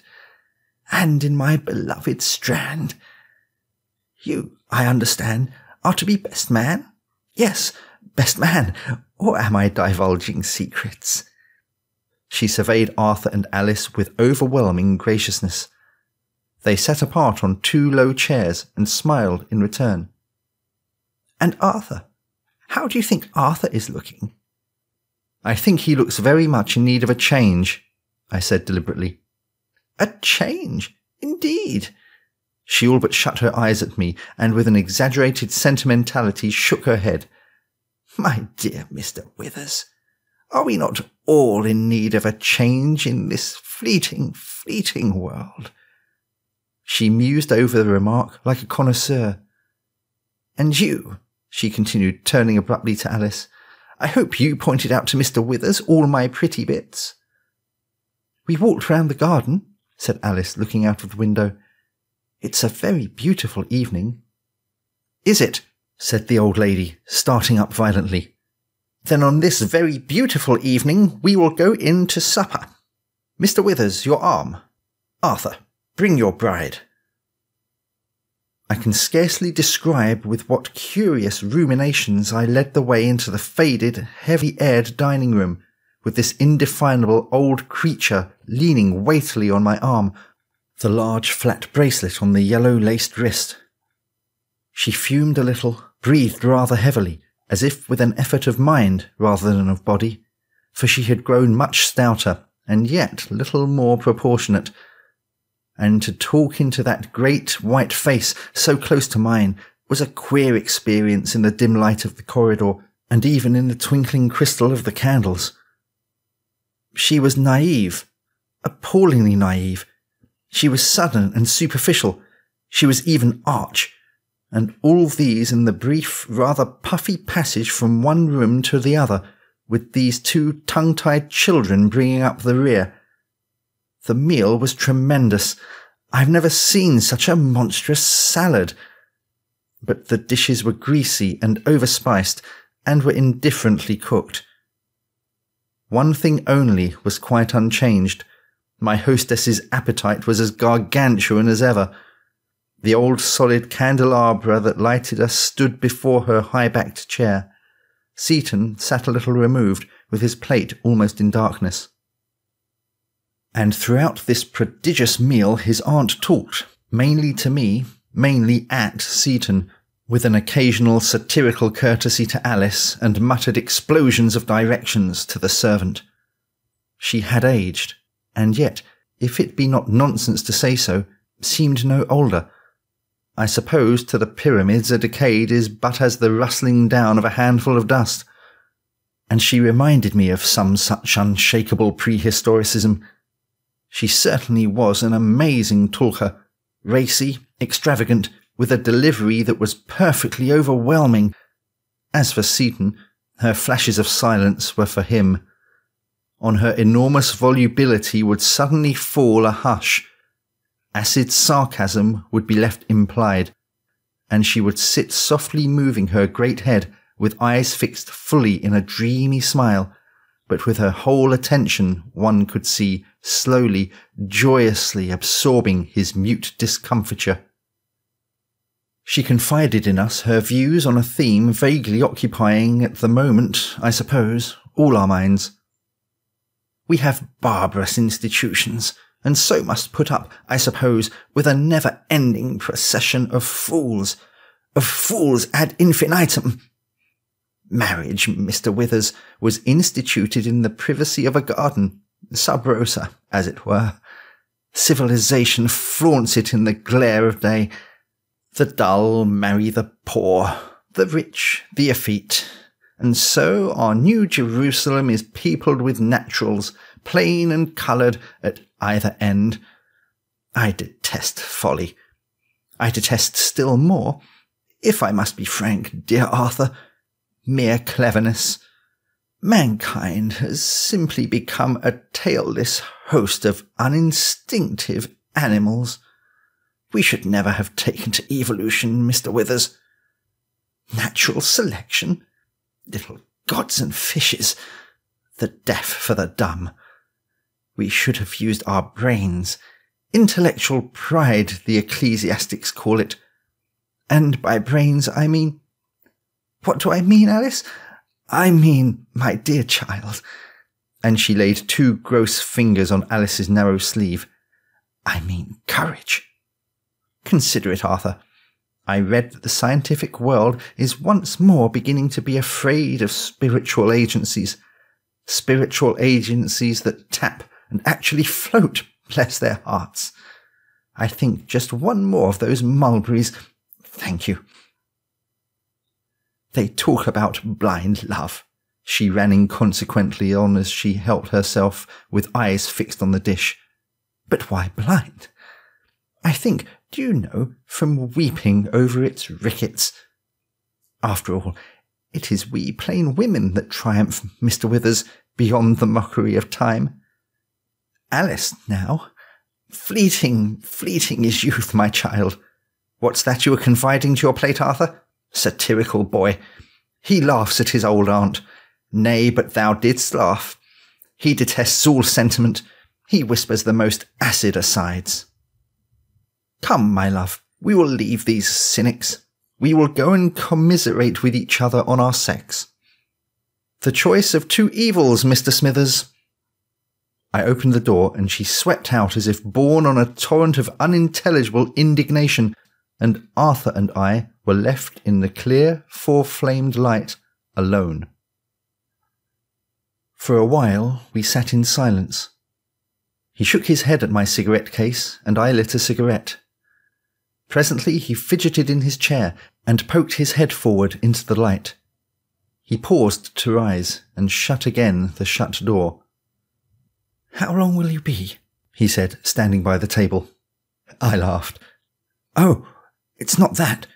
and in my beloved Strand. You, I understand, are to be best man? Yes, best man, or am I divulging secrets?" She surveyed Arthur and Alice with overwhelming graciousness. They sat apart on 2 low chairs and smiled in return. "And Arthur? How do you think Arthur is looking?" "I think he looks very much in need of a change," I said deliberately. "A change? Indeed?" She all but shut her eyes at me, and with an exaggerated sentimentality shook her head. "My dear Mr. Withers, are we not all in need of a change in this fleeting world?" She mused over the remark like a connoisseur. "And you," she continued, turning abruptly to Alice, "I hope you pointed out to Mr. Withers all my pretty bits." "We walked round the garden," said Alice, looking out of the window. "It's a very beautiful evening." "Is it?" said the old lady, starting up violently. "Then on this very beautiful evening we will go in to supper. Mr. Withers, your arm. Arthur, bring your bride." I can scarcely describe with what curious ruminations I led the way into the faded, heavy-aired dining room, with this indefinable old creature leaning weightily on my arm, the large flat bracelet on the yellow-laced wrist. She fumed a little, breathed rather heavily, as if with an effort of mind rather than of body, for she had grown much stouter, and yet little more proportionate, and to talk into that great white face so close to mine was a queer experience in the dim light of the corridor, and even in the twinkling crystal of the candles. She was naive, appallingly naive. She was sudden and superficial. She was even arch. And all these in the brief, rather puffy passage from one room to the other, with these 2 tongue-tied children bringing up the rear. The meal was tremendous. I've never seen such a monstrous salad. But the dishes were greasy and overspiced, and were indifferently cooked. One thing only was quite unchanged. My hostess's appetite was as gargantuan as ever. The old solid candelabra that lighted us stood before her high-backed chair. Seaton sat a little removed, with his plate almost in darkness. And throughout this prodigious meal his aunt talked, mainly to me, mainly at Seaton, with an occasional satirical courtesy to Alice and muttered explosions of directions to the servant. She had aged, and yet, if it be not nonsense to say so, seemed no older. I suppose to the pyramids a decade is but as the rustling down of a handful of dust. And she reminded me of some such unshakable prehistoricism. She certainly was an amazing talker, racy, extravagant, with a delivery that was perfectly overwhelming. As for Seaton, her flashes of silence were for him. On her enormous volubility would suddenly fall a hush. Acid sarcasm would be left implied, and she would sit softly moving her great head with eyes fixed fully in a dreamy smile, but with her whole attention, one could see, slowly, joyously absorbing his mute discomfiture. She confided in us her views on a theme vaguely occupying at the moment, I suppose, all our minds. "We have barbarous institutions, and so must put up, I suppose, with a never-ending procession of fools ad infinitum. Marriage, Mr. Withers, was instituted in the privacy of a garden, sub rosa, as it were. Civilization flaunts it in the glare of day. The dull marry the poor, the rich the effete, and so our New Jerusalem is peopled with naturals, plain and coloured at either end. I detest folly. I detest still more, if I must be frank, dear Arthur, mere cleverness. Mankind has simply become a tailless host of uninstinctive animals. We should never have taken to evolution, Mr. Withers. Natural selection? Little gods and fishes. The deaf for the dumb. We should have used our brains. Intellectual pride, the ecclesiastics call it. And by brains, I mean... What do I mean, Alice? I mean, my dear child, and she laid 2 gross fingers on Alice's narrow sleeve, I mean courage. Consider it, Arthur. I read that the scientific world is once more beginning to be afraid of spiritual agencies that tap and actually float, bless their hearts. I think just one more of those mulberries. Thank you. They talk about blind love, she ran inconsequently on as she helped herself with eyes fixed on the dish. But why blind? I think, do you know, from weeping over its rickets. After all, it is we plain women that triumph, Mr. Withers, beyond the mockery of time. Alice, now. Fleeting is youth, my child. What's that you were confiding to your plate, Arthur? Satirical boy. He laughs at his old aunt. Nay, but thou didst laugh. He detests all sentiment. He whispers the most acid asides. Come, my love, we will leave these cynics. We will go and commiserate with each other on our sex. The choice of 2 evils, Mr. Smithers. I opened the door, and she swept out as if borne on a torrent of unintelligible indignation, and Arthur and I were left in the clear, 4-flamed light, alone. For a while we sat in silence. He shook his head at my cigarette case, and I lit a cigarette. Presently he fidgeted in his chair and poked his head forward into the light. He paused to rise and shut again the shut door. "How long will you be?" he said, standing by the table. I laughed. "Oh, it's not that,"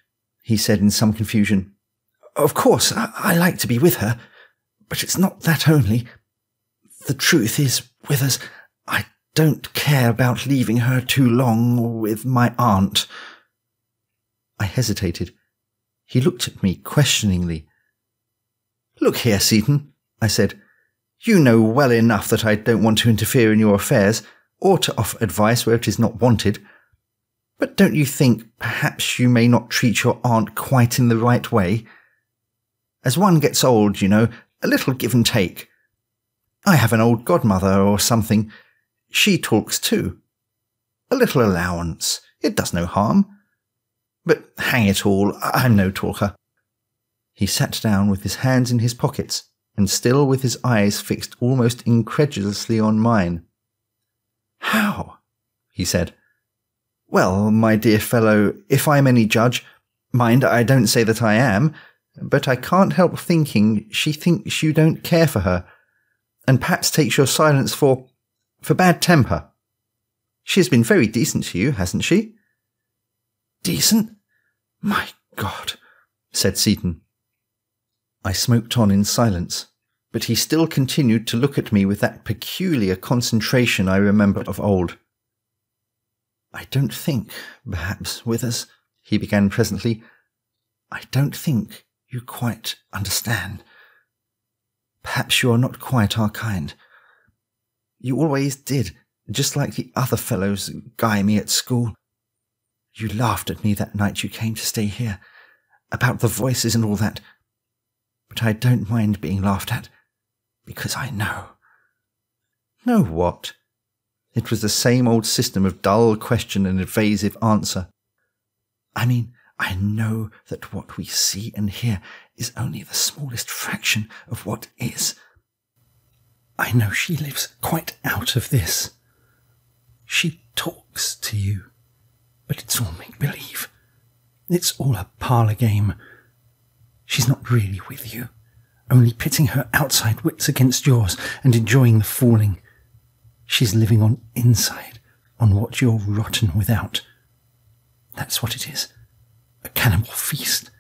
he said in some confusion. "Of course, I like to be with her, but it's not that only. The truth is, Withers, I don't care about leaving her too long with my aunt." I hesitated. He looked at me questioningly. "Look here, Seaton," I said. "You know well enough that I don't want to interfere in your affairs, or to offer advice where it is not wanted. But don't you think perhaps you may not treat your aunt quite in the right way? As one gets old, you know, a little give and take. I have an old godmother or something. She talks too. A little allowance. It does no harm. But hang it all, I'm no talker." He sat down with his hands in his pockets, and still with his eyes fixed almost incredulously on mine. "How?" he said. "Well, my dear fellow, if I'm any judge, mind, I don't say that I am, but I can't help thinking she thinks you don't care for her, and perhaps takes your silence for bad temper. She has been very decent to you, hasn't she?" "Decent? My God," said Seaton. I smoked on in silence, but he still continued to look at me with that peculiar concentration I remember of old. "I don't think, perhaps, Withers," he began presently, "I don't think you quite understand. Perhaps you are not quite our kind. You always did, just like the other fellows guy me at school. You laughed at me that night you came to stay here, about the voices and all that. But I don't mind being laughed at, because I know." "Know what?" It was the same old system of dull question and evasive answer. "I mean, I know that what we see and hear is only the smallest fraction of what is. I know she lives quite out of this. She talks to you, but it's all make-believe. It's all a parlour game. She's not really with you, only pitting her outside wits against yours and enjoying the fooling. She's living on inside, on what you're rotten without. That's what it is, a cannibal feast.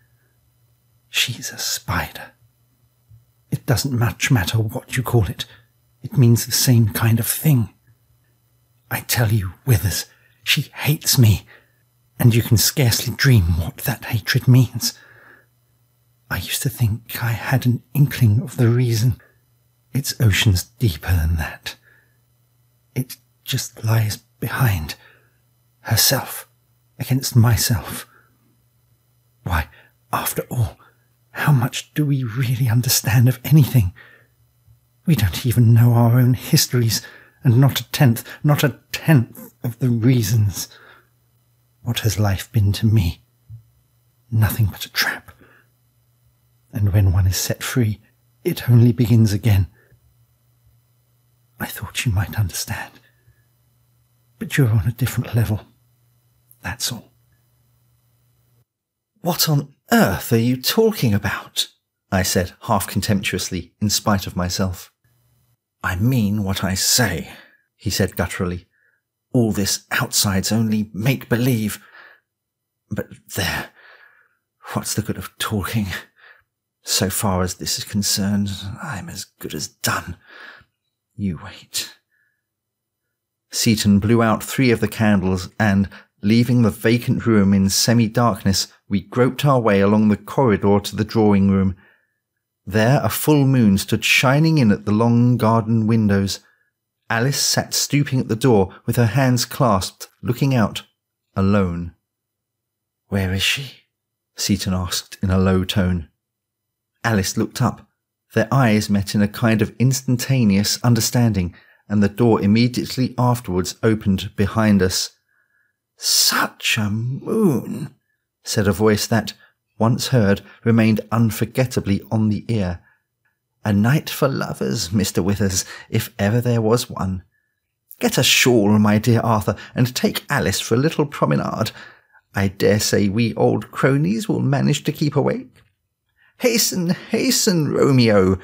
She's a spider. It doesn't much matter what you call it. It means the same kind of thing. I tell you, Withers, she hates me, and you can scarcely dream what that hatred means. I used to think I had an inkling of the reason. It's oceans deeper than that. It just lies behind. Herself against myself. Why, after all, how much do we really understand of anything? We don't even know our own histories, and not a tenth of the reasons. What has life been to me? Nothing but a trap. And when one is set free, it only begins again. I thought you might understand. But you're on a different level. That's all. What on earth are you talking about? I said, half contemptuously, in spite of myself. I mean what I say, he said gutturally. All this outside's only make-believe. But there, what's the good of talking? So far as this is concerned, I'm as good as done. You wait. Seaton blew out 3 of the candles and, leaving the vacant room in semi-darkness, we groped our way along the corridor to the drawing room. There a full moon stood shining in at the long garden windows. Alice sat stooping at the door with her hands clasped, looking out, alone. "Where is she?" Seaton asked in a low tone. Alice looked up. Their eyes met in a kind of instantaneous understanding, and the door immediately afterwards opened behind us. "Such a moon," said a voice that, once heard, remained unforgettably on the ear. "A night for lovers, Mr. Withers, if ever there was one. Get a shawl, my dear Arthur, and take Alice for a little promenade. I dare say we old cronies will manage to keep awake. Hasten, hasten, Romeo!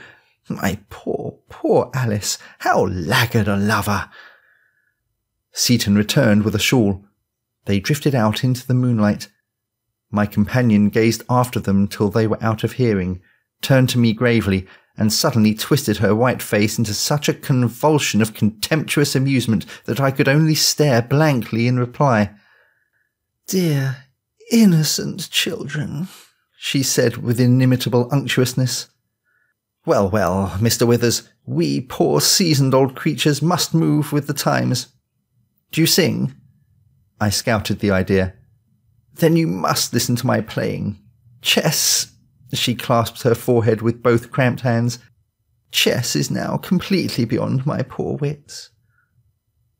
My poor, poor Alice, how laggard a lover!" Seaton returned with a shawl. They drifted out into the moonlight. My companion gazed after them till they were out of hearing, turned to me gravely, and suddenly twisted her white face into such a convulsion of contemptuous amusement that I could only stare blankly in reply. "Dear, innocent children," she said with inimitable unctuousness. Well, well, Mr. Withers, we poor seasoned old creatures must move with the times. Do you sing? I scouted the idea. Then you must listen to my playing. Chess, she clasped her forehead with both cramped hands. Chess is now completely beyond my poor wits.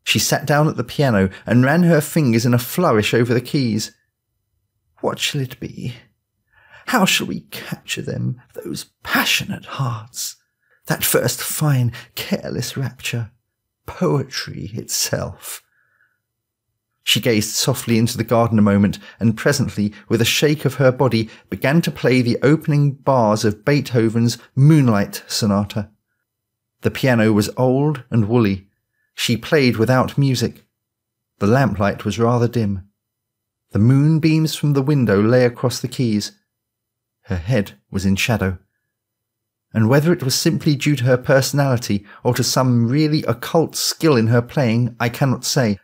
She sat down at the piano and ran her fingers in a flourish over the keys. What shall it be? How shall we capture them, those passionate hearts? That first fine, careless rapture, poetry itself. She gazed softly into the garden a moment, and presently, with a shake of her body, began to play the opening bars of Beethoven's Moonlight Sonata. The piano was old and woolly. She played without music. The lamplight was rather dim. The moonbeams from the window lay across the keys. Her head was in shadow. And whether it was simply due to her personality or to some really occult skill in her playing, I cannot say.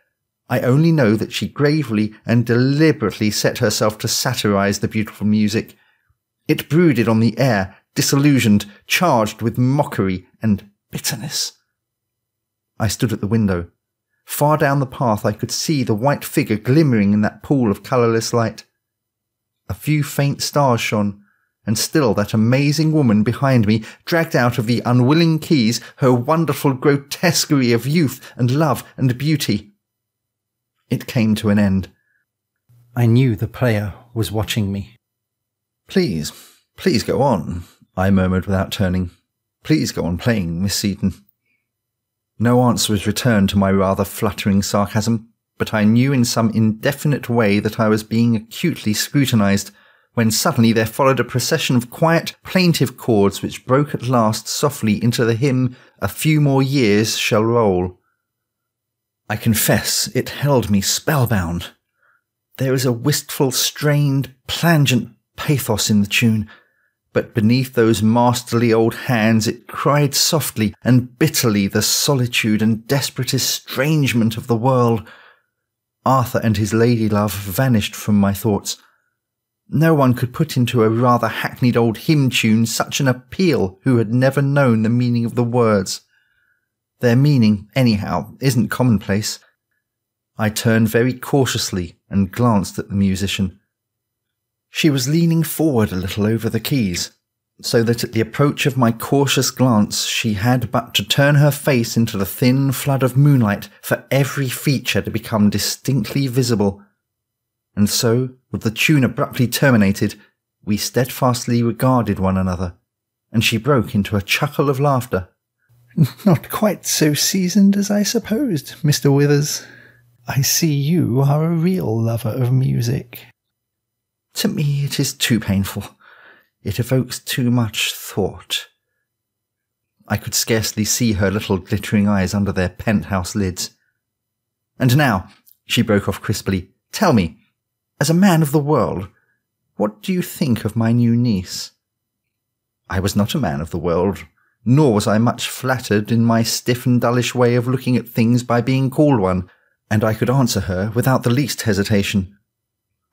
I only know that she gravely and deliberately set herself to satirize the beautiful music. It brooded on the air, disillusioned, charged with mockery and bitterness. I stood at the window. Far down the path I could see the white figure glimmering in that pool of colourless light. A few faint stars shone, and still that amazing woman behind me dragged out of the unwilling keys her wonderful grotesquerie of youth and love and beauty. It came to an end. I knew the player was watching me. Please go on, I murmured without turning. Please go on playing, Miss Seaton. No answer was returned to my rather fluttering sarcasm, but I knew in some indefinite way that I was being acutely scrutinized, when suddenly there followed a procession of quiet, plaintive chords which broke at last softly into the hymn, "A Few More Years Shall Roll." I confess it held me spellbound. There is a wistful, strained, plangent pathos in the tune. but beneath those masterly old hands it cried softly and bitterly the solitude and desperate estrangement of the world. Arthur and his lady-love vanished from my thoughts. No one could put into a rather hackneyed old hymn tune such an appeal who had never known the meaning of the words. Their meaning, anyhow, isn't commonplace. I turned very cautiously and glanced at the musician. She was leaning forward a little over the keys, so that at the approach of my cautious glance she had but to turn her face into the thin flood of moonlight for every feature to become distinctly visible. And so, with the tune abruptly terminated, we steadfastly regarded one another, and she broke into a chuckle of laughter. "Not quite so seasoned as I supposed, Mr. Withers. I see you are a real lover of music." "To me it is too painful. It evokes too much thought." I could scarcely see her little glittering eyes under their penthouse lids. "And now," she broke off crisply, "tell me, as a man of the world, what do you think of my new niece?" I was not a man of the world, nor was I much flattered in my stiff and dullish way of looking at things by being called one, and I could answer her without the least hesitation.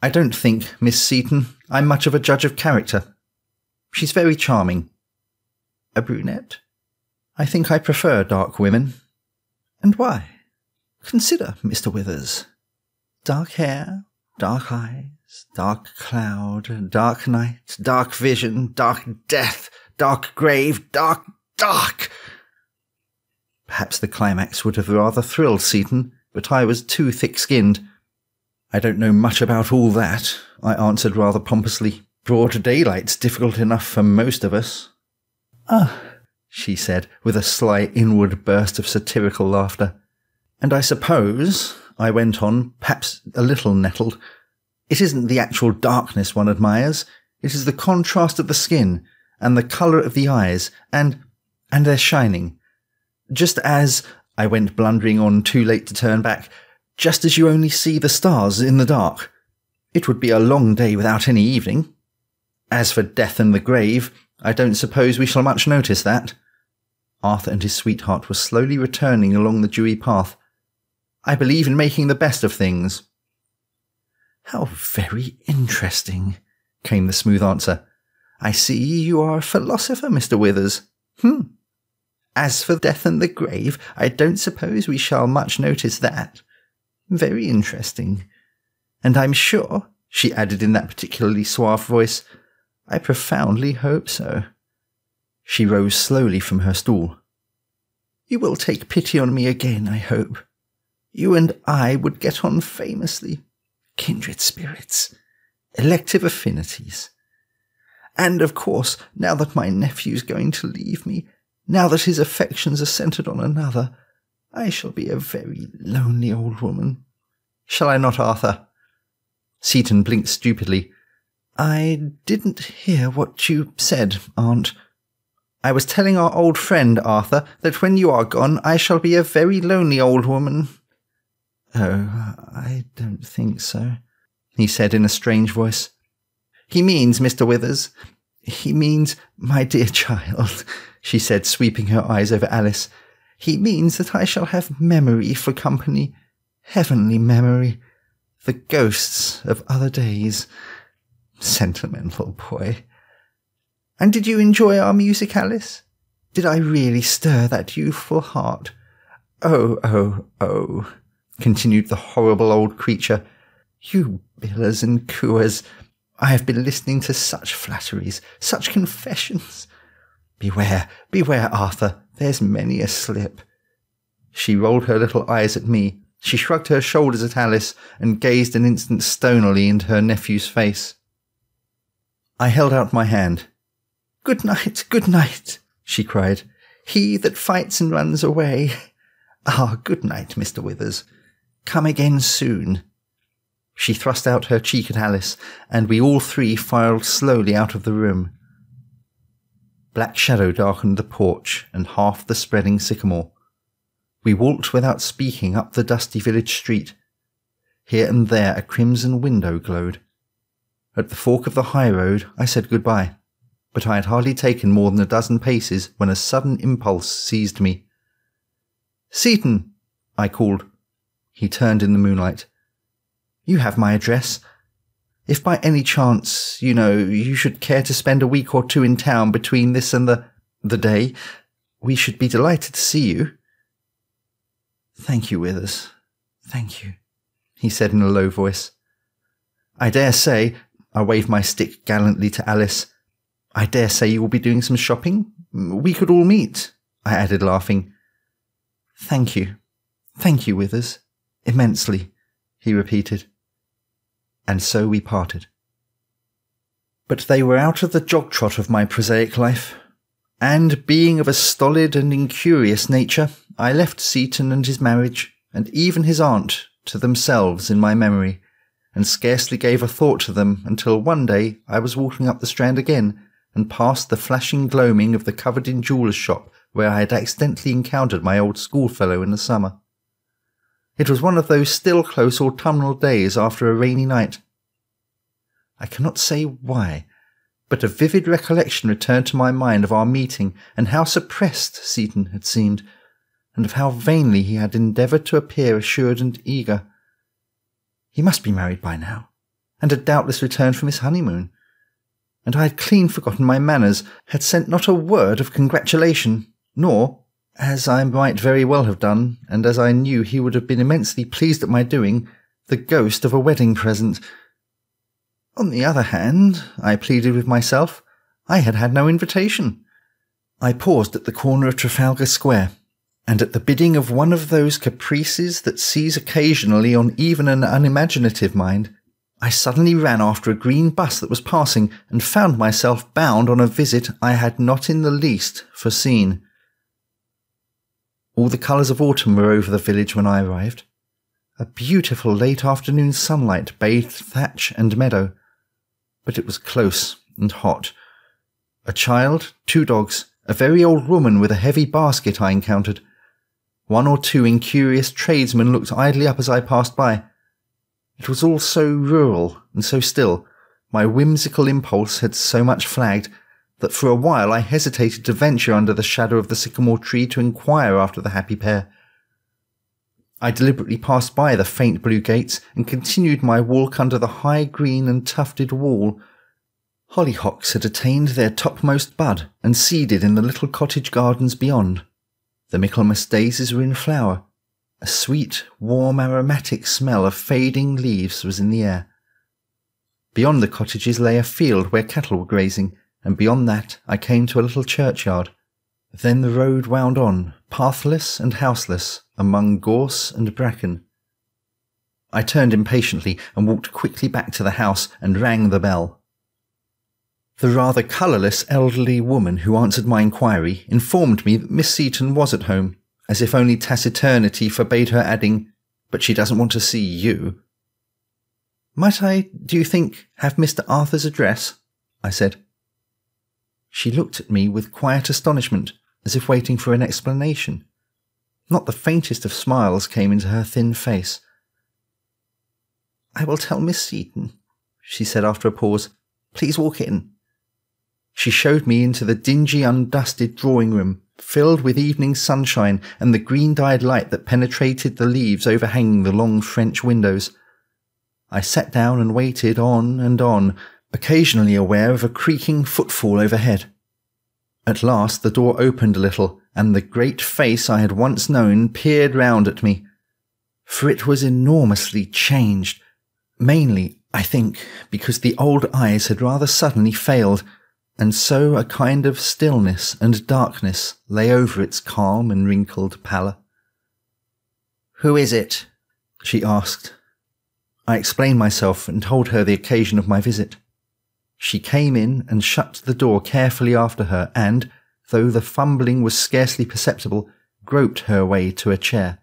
"I don't think, Miss Seaton, I'm much of a judge of character. She's very charming." "A brunette?" "I think I prefer dark women." "And why?" "Consider, Mr. Withers. Dark hair, dark eyes, dark cloud, dark night, dark vision, dark death, dark grave, dark. Perhaps the climax would have rather thrilled Seaton, but I was too thick-skinned. "I don't know much about all that," I answered rather pompously. "Broad daylight's difficult enough for most of us." "Ah," she said, with a sly inward burst of satirical laughter. "And I suppose," I went on, perhaps a little nettled, "it isn't the actual darkness one admires. It is the contrast of the skin, and the colour of the eyes, and their shining. Just as," I went blundering on too late to turn back, "just as you only see the stars in the dark. It would be a long day without any evening. As for death and the grave, I don't suppose we shall much notice that." Arthur and his sweetheart were slowly returning along the dewy path. "I believe in making the best of things." "How very interesting," came the smooth answer. "I see you are a philosopher, Mr. Withers. As for death and the grave, I don't suppose we shall much notice that. Very interesting. And I'm sure," she added in that particularly suave voice, "I profoundly hope so." She rose slowly from her stool. "You will take pity on me again, I hope. You and I would get on famously. Kindred spirits. Elective affinities. And, of course, now that my nephew's going to leave me, now that his affections are centred on another, I shall be a very lonely old woman. Shall I not, Arthur?" Seaton blinked stupidly. "I didn't hear what you said, Aunt." "I was telling our old friend, Arthur, that when you are gone I shall be a very lonely old woman." "Oh, I don't think so," he said in a strange voice. "He means, Mr. Withers, he means, my dear child," she said, sweeping her eyes over Alice, "he means that I shall have memory for company, heavenly memory, the ghosts of other days. Sentimental boy. And did you enjoy our music, Alice? Did I really stir that youthful heart? Oh, continued the horrible old creature. You billers and cooers, I have been listening to such flatteries, such confessions. Beware, Arthur, there's many a slip." She rolled her little eyes at me, she shrugged her shoulders at Alice, and gazed an instant stonily into her nephew's face. I held out my hand. Good night, she cried. "He that fights and runs away. Good night, Mr. Withers. Come again soon." She thrust out her cheek at Alice, and we all three filed slowly out of the room. Black shadow darkened the porch and half the spreading sycamore. We walked without speaking up the dusty village street. Here and there a crimson window glowed. At the fork of the high road I said goodbye. but I had hardly taken more than a dozen paces when a sudden impulse seized me. "Seaton," I called. He turned in the moonlight. "You have my address. If by any chance, you should care to spend a week or two in town between this and the day, we should be delighted to see you." "Thank you, Withers. Thank you," he said in a low voice. "I dare say," I waved my stick gallantly to Alice, "I dare say you will be doing some shopping. We could all meet," I added, laughing. Thank you, Withers. Immensely," he repeated. And so we parted. But they were out of the jog-trot of my prosaic life, and being of a stolid and incurious nature, I left Seaton and his marriage, and even his aunt, to themselves in my memory, and scarcely gave a thought to them until one day I was walking up the Strand again, and passed the flashing gloaming of the covered-in jeweller's shop where I had accidentally encountered my old schoolfellow in the summer. It was one of those still close autumnal days after a rainy night. I cannot say why, but a vivid recollection returned to my mind of our meeting, and how suppressed Seaton had seemed, and of how vainly he had endeavoured to appear assured and eager. He must be married by now, and had doubtless returned from his honeymoon, and I had clean forgotten my manners, had sent not a word of congratulation, nor, as I might very well have done, and as I knew he would have been immensely pleased at my doing, the ghost of a wedding present. On the other hand, I pleaded with myself, I had had no invitation. I paused at the corner of Trafalgar Square, and at the bidding of one of those caprices that seize occasionally on even an unimaginative mind, I suddenly ran after a green bus that was passing, and found myself bound on a visit I had not in the least foreseen. All the colours of autumn were over the village when I arrived. A beautiful late afternoon sunlight bathed thatch and meadow, but it was close and hot. A child, 2 dogs, a very old woman with a heavy basket I encountered. 1 or 2 incurious tradesmen looked idly up as I passed by. It was all so rural and so still, my whimsical impulse had so much flagged, that for a while I hesitated to venture under the shadow of the sycamore tree to inquire after the happy pair. I deliberately passed by the faint blue gates and continued my walk under the high green and tufted wall. Hollyhocks had attained their topmost bud and seeded in the little cottage gardens beyond. The Michaelmas daisies were in flower. A sweet, warm, aromatic smell of fading leaves was in the air. Beyond the cottages lay a field where cattle were grazing, and beyond that I came to a little churchyard. Then the road wound on, pathless and houseless, among gorse and bracken. I turned impatiently and walked quickly back to the house and rang the bell. The rather colourless elderly woman who answered my inquiry informed me that Miss Seaton was at home, as if only taciturnity forbade her adding, "But she doesn't want to see you." "Might I, do you think, have Mr. Arthur's address?" I said. She looked at me with quiet astonishment, as if waiting for an explanation. Not the faintest of smiles came into her thin face. "I will tell Miss Seaton," she said after a pause. "Please walk in." She showed me into the dingy, undusted drawing-room, filled with evening sunshine and the green-dyed light that penetrated the leaves overhanging the long French windows. I sat down and waited on, occasionally aware of a creaking footfall overhead. At last the door opened a little, and the great face I had once known peered round at me. For it was enormously changed, mainly, I think, because the old eyes had rather suddenly failed, and so a kind of stillness and darkness lay over its calm and wrinkled pallor. "Who is it?" she asked. I explained myself and told her the occasion of my visit. She came in and shut the door carefully after her and, though the fumbling was scarcely perceptible, groped her way to a chair.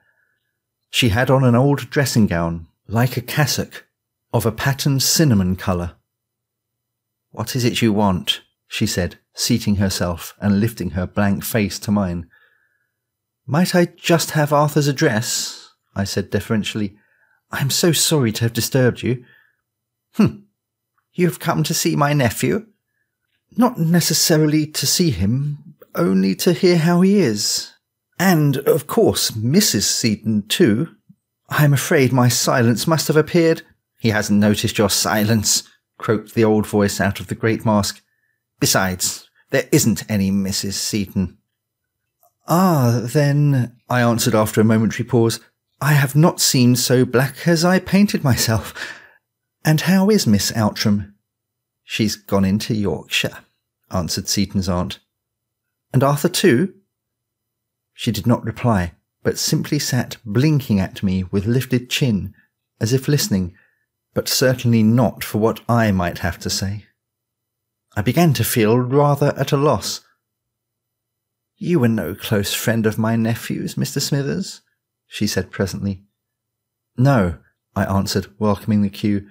She had on an old dressing-gown, like a cassock, of a patterned cinnamon colour. "What is it you want?" she said, seating herself and lifting her blank face to mine. "Might I just have Arthur's address?" I said deferentially. "I am so sorry to have disturbed you." "You have come to see my nephew?" Not necessarily to see him, only to hear how he is. And, of course, Mrs. Seaton, too. I'm afraid my silence must have appeared—" "He hasn't noticed your silence," croaked the old voice out of the great mask. "Besides, there isn't any Mrs. Seaton." "Ah, then," I answered after a momentary pause, "I have not seemed so black as I painted myself. And how is Miss Outram?" "She's gone into Yorkshire," answered Seaton's aunt. "And Arthur too?" She did not reply, but simply sat blinking at me with lifted chin, as if listening, but certainly not for what I might have to say. I began to feel rather at a loss. "You were no close friend of my nephew's, Mr. Smithers," she said presently. "No," I answered, welcoming the cue.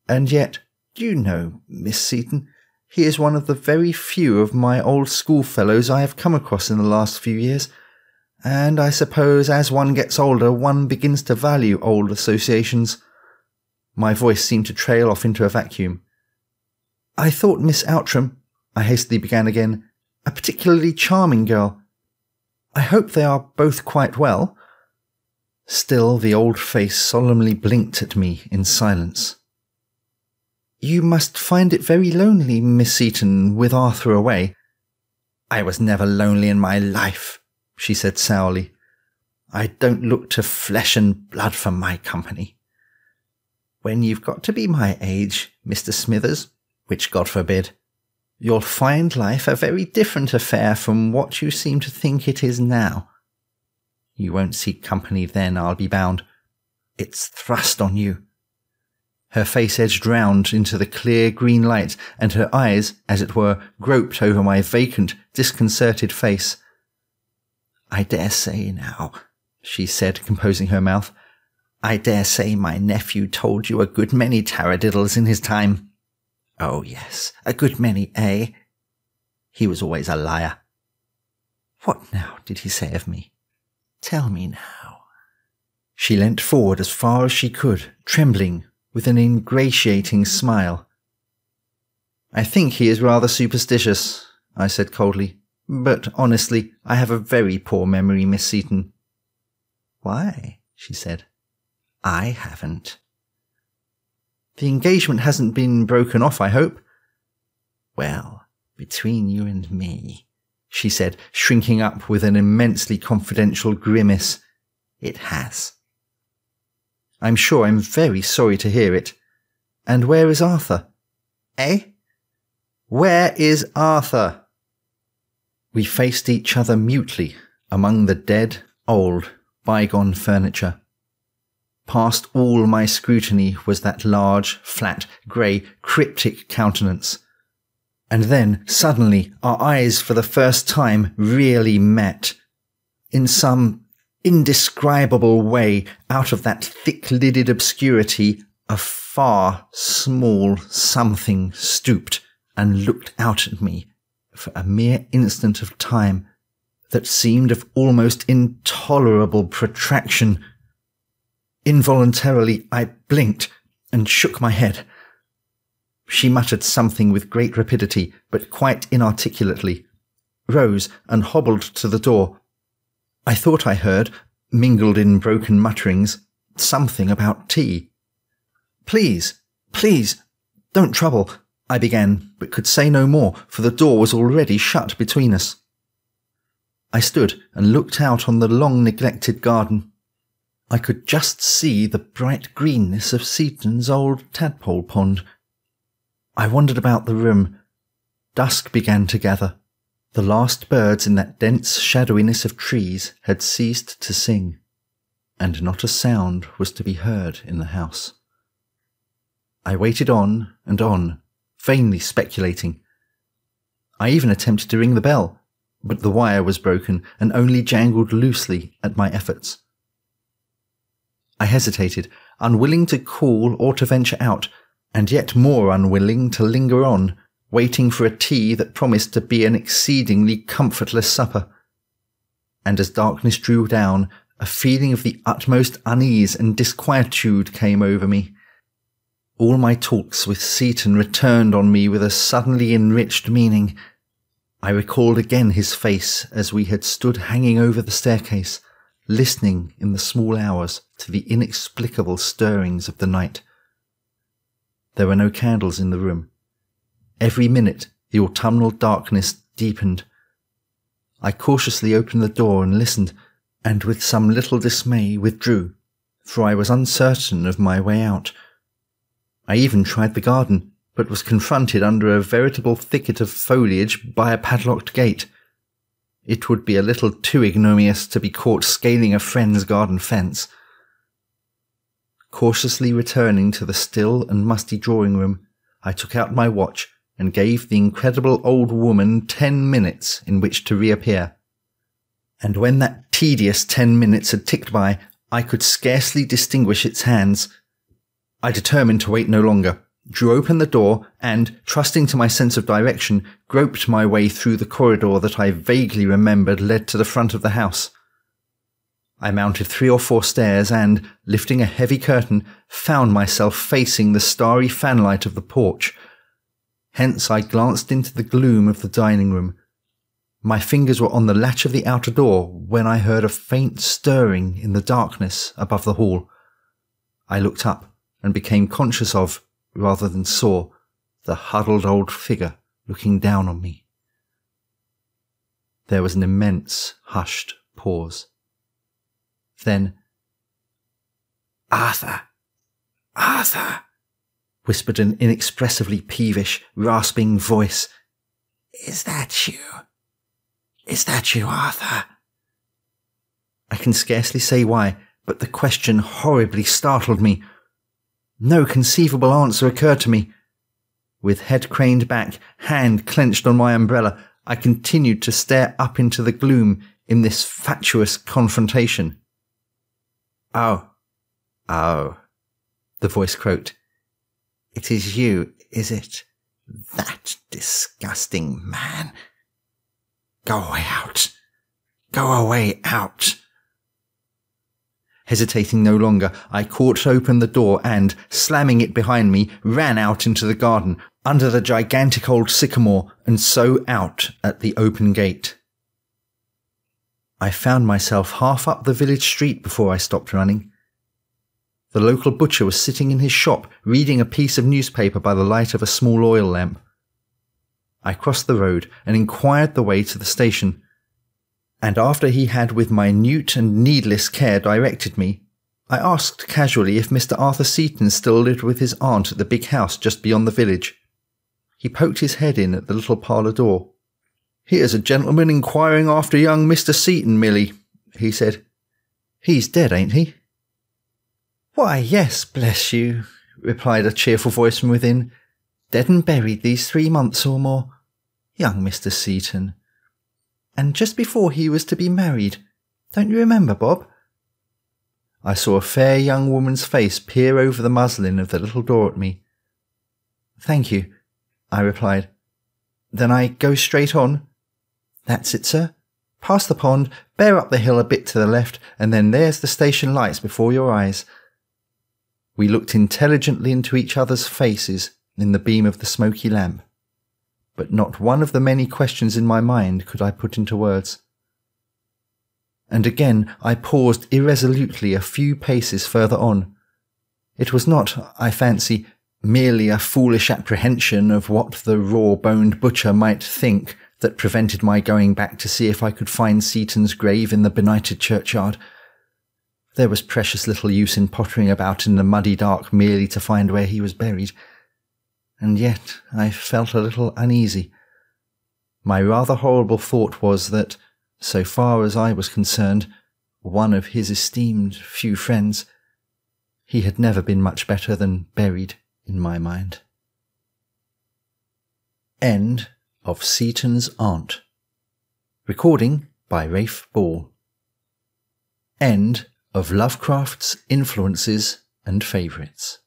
"And yet, do you know, Miss Seaton, he is one of the very few of my old schoolfellows I have come across in the last few years, and I suppose as one gets older one begins to value old associations." My voice seemed to trail off into a vacuum. "I thought Miss Outram," I hastily began again, "a particularly charming girl. I hope they are both quite well." Still the old face solemnly blinked at me in silence. "You must find it very lonely, Miss Seaton, with Arthur away." "I was never lonely in my life," she said sourly. "I don't look to flesh and blood for my company. When you've got to be my age, Mr. Smithers, which God forbid, you'll find life a very different affair from what you seem to think it is now. You won't seek company then, I'll be bound. It's thrust on you." Her face edged round into the clear green light, and her eyes, as it were, groped over my vacant, disconcerted face. "I dare say now," she said, composing her mouth, "I dare say my nephew told you a good many taradiddles in his time. Oh yes, a good many, eh? He was always a liar. What now did he say of me? Tell me now." She leant forward as far as she could, trembling, with an ingratiating smile. "I think he is rather superstitious," I said coldly. "But honestly, I have a very poor memory, Miss Seaton." "Why?" she said. "I haven't." "The engagement hasn't been broken off, I hope?" "Well, between you and me," she said, shrinking up with an immensely confidential grimace, "it has." "I'm sure I'm very sorry to hear it. And where is Arthur?" "Eh? Where is Arthur?" We faced each other mutely among the dead, old, bygone furniture. Past all my scrutiny was that large, flat, grey, cryptic countenance. And then, suddenly, our eyes for the first time really met. In some indescribable way, out of that thick-lidded obscurity, a far, small something stooped and looked out at me for a mere instant of time that seemed of almost intolerable protraction. Involuntarily, I blinked and shook my head. She muttered something with great rapidity, but quite inarticulately, rose and hobbled to the door. I thought I heard, mingled in broken mutterings, something about tea. Please, don't trouble," I began, but could say no more, for the door was already shut between us. I stood and looked out on the long-neglected garden. I could just see the bright greenness of Seaton's old tadpole pond. I wandered about the room. Dusk began to gather. The last birds in that dense shadowiness of trees had ceased to sing, and not a sound was to be heard in the house. I waited on and on, vainly speculating. I even attempted to ring the bell, but the wire was broken and only jangled loosely at my efforts. I hesitated, unwilling to call or to venture out, and yet more unwilling to linger on, waiting for a tea that promised to be an exceedingly comfortless supper. And as darkness drew down, a feeling of the utmost unease and disquietude came over me. All my talks with Seaton returned on me with a suddenly enriched meaning. I recalled again his face as we had stood hanging over the staircase, listening in the small hours to the inexplicable stirrings of the night. There were no candles in the room. Every minute the autumnal darkness deepened. I cautiously opened the door and listened, and with some little dismay withdrew, for I was uncertain of my way out. I even tried the garden, but was confronted under a veritable thicket of foliage by a padlocked gate. It would be a little too ignominious to be caught scaling a friend's garden fence. Cautiously returning to the still and musty drawing-room, I took out my watch and gave the incredible old woman 10 minutes in which to reappear. And when that tedious 10 minutes had ticked by, I could scarcely distinguish its hands. I determined to wait no longer, drew open the door, and, trusting to my sense of direction, groped my way through the corridor that I vaguely remembered led to the front of the house. I mounted 3 or 4 stairs and, lifting a heavy curtain, found myself facing the starry fanlight of the porch. Hence I glanced into the gloom of the dining room. My fingers were on the latch of the outer door when I heard a faint stirring in the darkness above the hall. I looked up and became conscious of, rather than saw, the huddled old figure looking down on me. There was an immense, hushed pause. Then, "Arthur! Arthur!" whispered an inexpressively peevish, rasping voice. "Is that you? Is that you, Arthur?" I can scarcely say why, but the question horribly startled me. No conceivable answer occurred to me. With head craned back, hand clenched on my umbrella, I continued to stare up into the gloom in this fatuous confrontation. Oh, the voice croaked. "It is you, is it? That disgusting man. Go away out. Go away out." Hesitating no longer, I caught open the door and, slamming it behind me, ran out into the garden, under the gigantic old sycamore, and so out at the open gate. I found myself half up the village street before I stopped running. The local butcher was sitting in his shop, reading a piece of newspaper by the light of a small oil lamp. I crossed the road and inquired the way to the station, and after he had with minute and needless care directed me, I asked casually if Mr. Arthur Seaton still lived with his aunt at the big house just beyond the village. He poked his head in at the little parlour door. "Here's a gentleman inquiring after young Mr. Seaton, Milly," he said. "He's dead, ain't he?" "Why, yes, bless you," replied a cheerful voice from within. "Dead and buried these 3 months or more. Young Mr. Seaton. And just before he was to be married. Don't you remember, Bob?" I saw a fair young woman's face peer over the muslin of the little door at me. "Thank you," I replied. "Then I go straight on?" "That's it, sir. Past the pond, bear up the hill a bit to the left, and then there's the station lights before your eyes." We looked intelligently into each other's faces in the beam of the smoky lamp, but not one of the many questions in my mind could I put into words. And again I paused irresolutely a few paces further on. It was not, I fancy, merely a foolish apprehension of what the raw-boned butcher might think that prevented my going back to see if I could find Seaton's grave in the benighted churchyard. There was precious little use in pottering about in the muddy dark merely to find where he was buried. And yet I felt a little uneasy. My rather horrible thought was that, so far as I was concerned, one of his esteemed few friends, he had never been much better than buried in my mind. End of Seaton's Aunt. Recording by Rafe Ball. End of Lovecraft's Influences and Favourites.